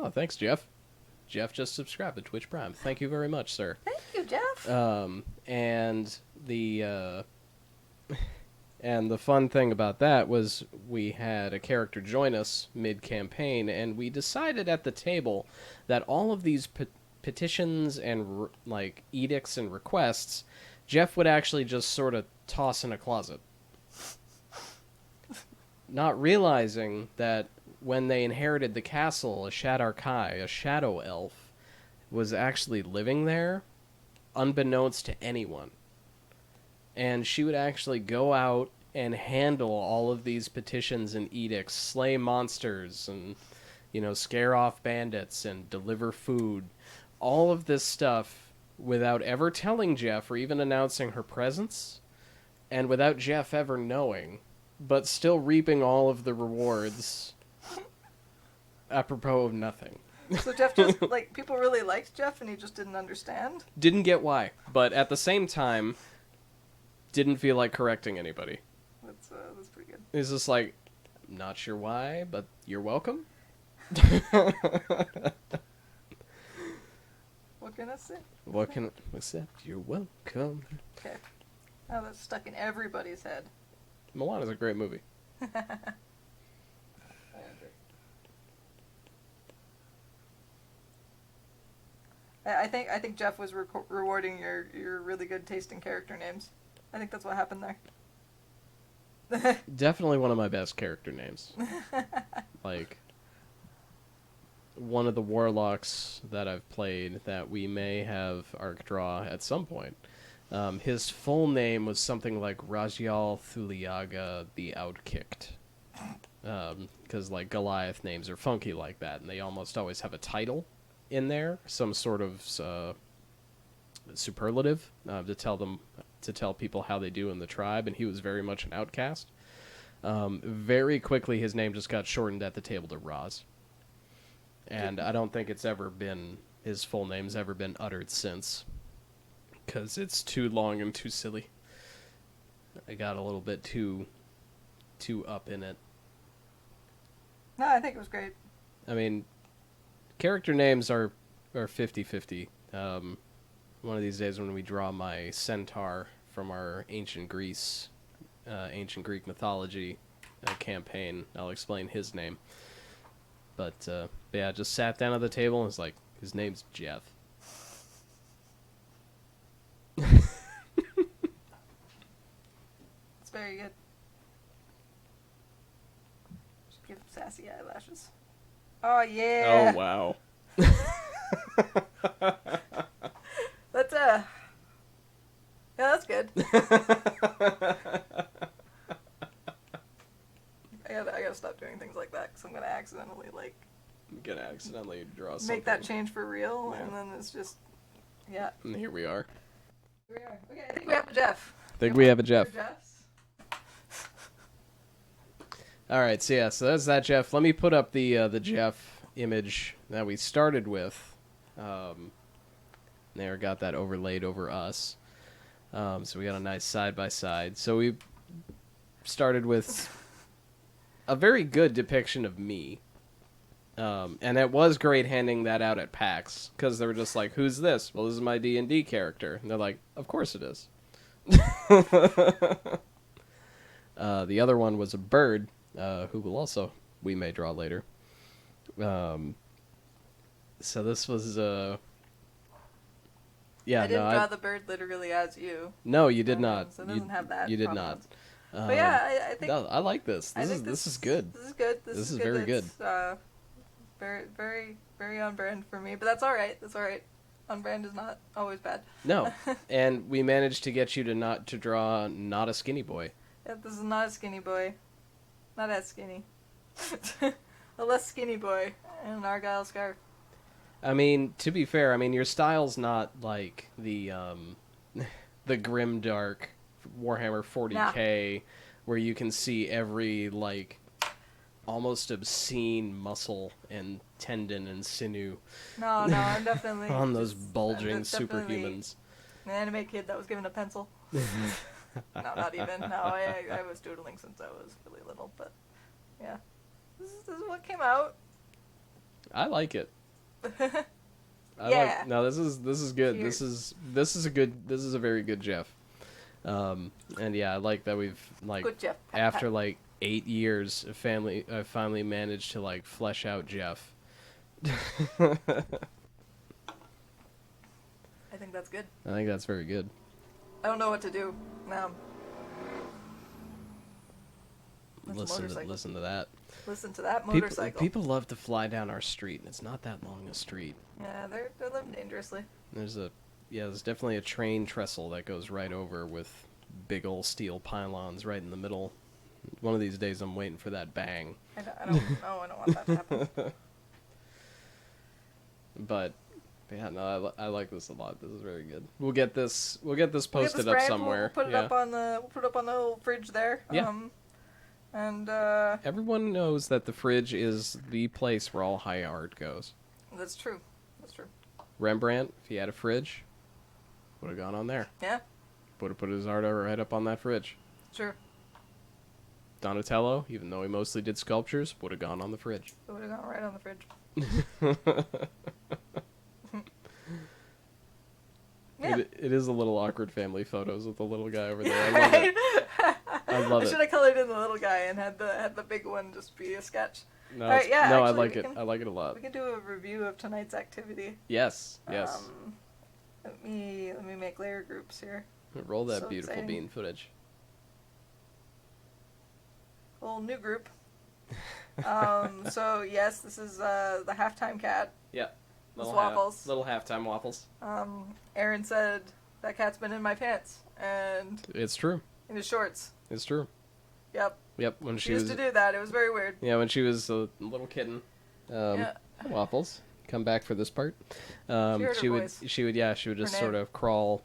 Oh, thanks, Geoff. Geoff just subscribed to Twitch Prime. Thank you very much, sir. Thank you, Geoff. And the fun thing about that was we had a character join us mid-campaign, and we decided at the table that all of these petitions and edicts and requests, Geoff would actually just sort of toss in a closet, not realizing that when they inherited the castle, a Shadar Kai, a shadow elf, was actually living there, unbeknownst to anyone. And she would actually go out and handle all of these petitions and edicts, slay monsters, and, scare off bandits, and deliver food. All of this stuff without ever telling Geoff or even announcing her presence, and without Geoff ever knowing, but still reaping all of the rewards apropos of nothing. So Geoff just, people really liked Geoff and he just didn't understand? Didn't get why, but at the same time, didn't feel like correcting anybody. That's pretty good. It's just like, not sure why, but you're welcome. What can I say? What can I accept? You're welcome. Okay. Now that's stuck in everybody's head. Moana's a great movie. I think Geoff was rewarding your really good taste in character names. I think that's what happened there. Definitely one of my best character names. One of the warlocks that I've played that we may have arc draw at some point. His full name was something like Rajial Thuliaga the Outkicked. Because Goliath names are funky like that, and they almost always have a title in there, some sort of superlative to tell them to tell people how they do in the tribe, and he was very much an outcast. Very quickly, his name just got shortened at the table to Roz. And I don't think his full name's ever been uttered since. Because it's too long and too silly. I got a little bit too up in it. No, I think it was great. I mean, character names are 50-50. One of these days when we draw my centaur from our ancient Greek mythology campaign, I'll explain his name. But yeah, just sat down at the table and was like, his name's Geoff. It's very good. Just give him sassy eyelashes. Oh yeah. Oh wow. Yeah, that's good. I gotta stop doing things like that because I'm gonna accidentally draw something. make that change for real, Yeah. and then it's just yeah. And here we are. Here we are. Okay, I think we have a Geoff. We have a Geoff. Geoffs? All right, so that's that Geoff. Let me put up the Geoff image that we started with. There, got that overlaid over us. So we got a nice side by side. So we started with a very good depiction of me. And it was great handing that out at PAX, because they were just like, who's this? Well, this is my D&D character. And they're like, of course it is. The other one was a bird, who we may draw later. So this was, yeah, I didn't draw the bird literally as you. No, you did not. So it doesn't have that. You did prominence. not. But yeah, I think No, I like this. This is good. This is good. This is very good. Very, very, very on brand for me. But that's all right. That's all right. On brand is not always bad. No, and we managed to get you to draw not a skinny boy. Yeah, this is not a skinny boy. Not as skinny. A less skinny boy and an Argyle scarf. I mean, to be fair, your style's not like the grim dark Warhammer 40K, where you can see every like almost obscene muscle and tendon and sinew. No, I'm definitely on those bulging definitely superhumans. An anime kid that was given a pencil. No, not even. No, I was doodling since I was really little, but yeah, this is what came out. I like it. Yeah. No, this is good. Cheers. This is a very good Geoff. And yeah, I like that we've like Good Geoff. after like 8 years of family, I finally managed to like flesh out Geoff. I think that's good. I think that's very good. I don't know what to do now. That's a motorcycle. Listen to that. Listen to that motorcycle. People love to fly down our street, and it's not that long a street. Yeah, they're living dangerously. There's definitely a train trestle that goes right over with big old steel pylons right in the middle. One of these days, I'm waiting for that bang. I don't want that to happen. But yeah, no, I like this a lot. This is very good. We'll get this posted up brand, somewhere. We'll put it up on the little fridge there. Yeah. And everyone knows that the fridge is the place where all high art goes. That's true. That's true. Rembrandt, if he had a fridge, would have gone on there. Yeah. Would have put his art right up on that fridge. Sure. Donatello, even though he mostly did sculptures, would have gone on the fridge. It would have gone right on the fridge. Yeah. It is a little awkward family photos with the little guy over there. I love it. I love I it. should have colored in the little guy and had the big one just be a sketch. No, All right, yeah, no, I actually, like it. I like it a lot. We can do a review of tonight's activity. Yes. Let me make layer groups here. Roll that So beautiful exciting. bean footage. Whole new group. So yes, this is the halftime cat. Yeah. It's Waffles. Little halftime waffles. Aaron said that cat's been in my pants and It's true. in his shorts. It's true. Yep. Yep. When She used to do that. It was very weird. Yeah, when she was a little kitten. Yeah. Waffles, come back for this part. She heard her She would voice. just Her sort name. of crawl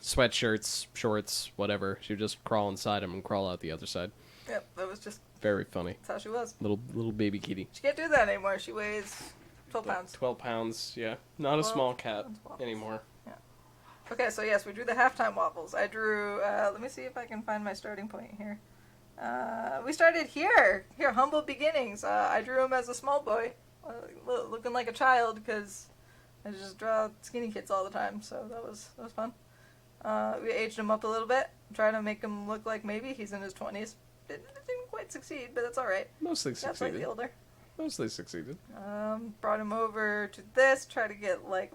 sweatshirts, shorts, whatever. She would just crawl inside them and crawl out the other side. Yep, that was just Very funny. that's how she was. Little baby kitty. She can't do that anymore. She weighs 12 Like pounds. 12 pounds, yeah. Not a 12 small cat pounds waffles. anymore. Okay, so yes, we drew the halftime waffles. I drew, let me see if I can find my starting point here. We started here. Here, humble beginnings. I drew him as a small boy, looking like a child, because I just draw skinny kids all the time, so that was fun. We aged him up a little bit, trying to make him look like maybe he's in his 20s. Didn't quite succeed, but that's alright. Mostly Got succeeded. slightly older. Mostly succeeded. Brought him over to this, try to get, like,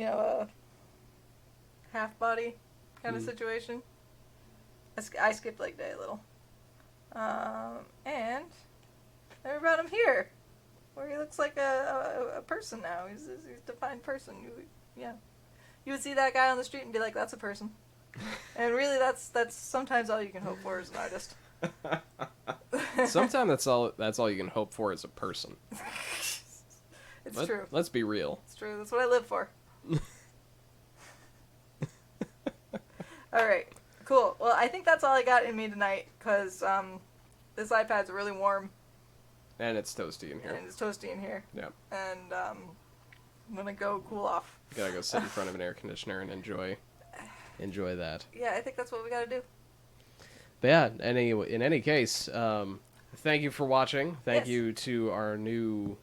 a half body kind of situation. I skipped leg day a little. And then we brought him here, where he looks like a person now. He's a defined person. You would see that guy on the street and be like, that's a person. And really, that's sometimes all you can hope for as an artist. Sometimes that's all you can hope for as a person. It's true. Let's be real. It's true. That's what I live for. Alright, cool. Well, I think that's all I got in me tonight, because this iPad's really warm. And it's toasty in here. And it's toasty in here. Yeah. And I'm going to go cool off. You gotta go sit in front of an air conditioner and enjoy that. Yeah, I think that's what we got to do. But yeah, in any case, thank you for watching. Thank Yes. you to our new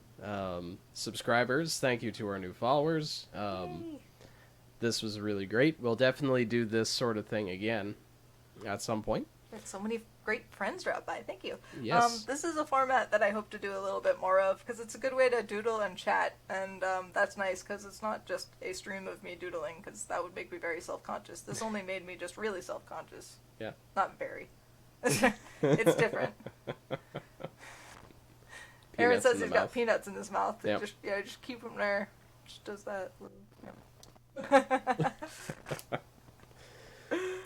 subscribers. Thank you to our new followers. Yay. This was really great. We'll definitely do this sort of thing again at some point. There's so many great friends drop by. Thank you. Yes. This is a format that I hope to do a little bit more of, because it's a good way to doodle and chat, and that's nice, because it's not just a stream of me doodling, because that would make me very self-conscious. This only made me just really self-conscious. Yeah. Not very. It's different. Aaron says he's got peanuts in his mouth. Yep. Just keep them there. Just does that. Yeah.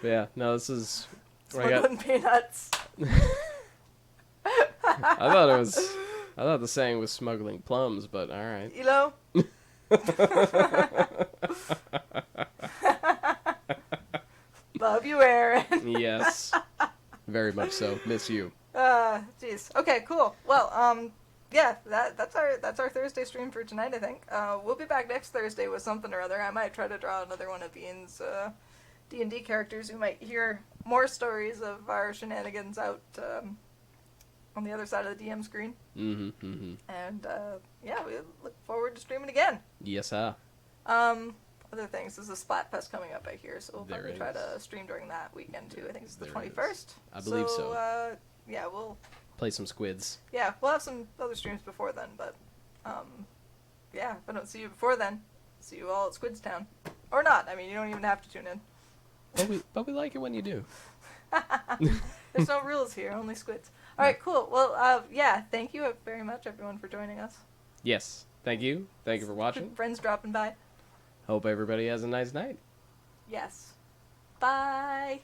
Yeah, no, this is... Smuggling peanuts. I thought the saying was smuggling plums, but alright. You know? Love you, Aaron. Yes. Very much so. Miss you. Jeez. Okay, cool. Well, yeah, that's our Thursday stream for tonight, I think. We'll be back next Thursday with something or other. I might try to draw another one of Ian's D&D characters. You might hear more stories of our shenanigans out on the other side of the DM screen. Mm-hmm, mm-hmm. And, yeah, we look forward to streaming again. Yes, sir. Other things, there's a Splatfest coming up, I hear, so we'll There probably it try is. to stream during that weekend, too. I think it's the There 21st. I believe so. Yeah, we'll Play some squids. have some other streams before then, but, yeah, if I don't see you before then, see you all at Squidstown. Or not, I mean, you don't even have to tune in. But we like it when you do. There's no rules here, only squids. Alright, cool. Well, yeah, thank you very much, everyone, for joining us. Yes. Thank you. Thank you for watching. Friends dropping by. Hope everybody has a nice night. Yes. Bye.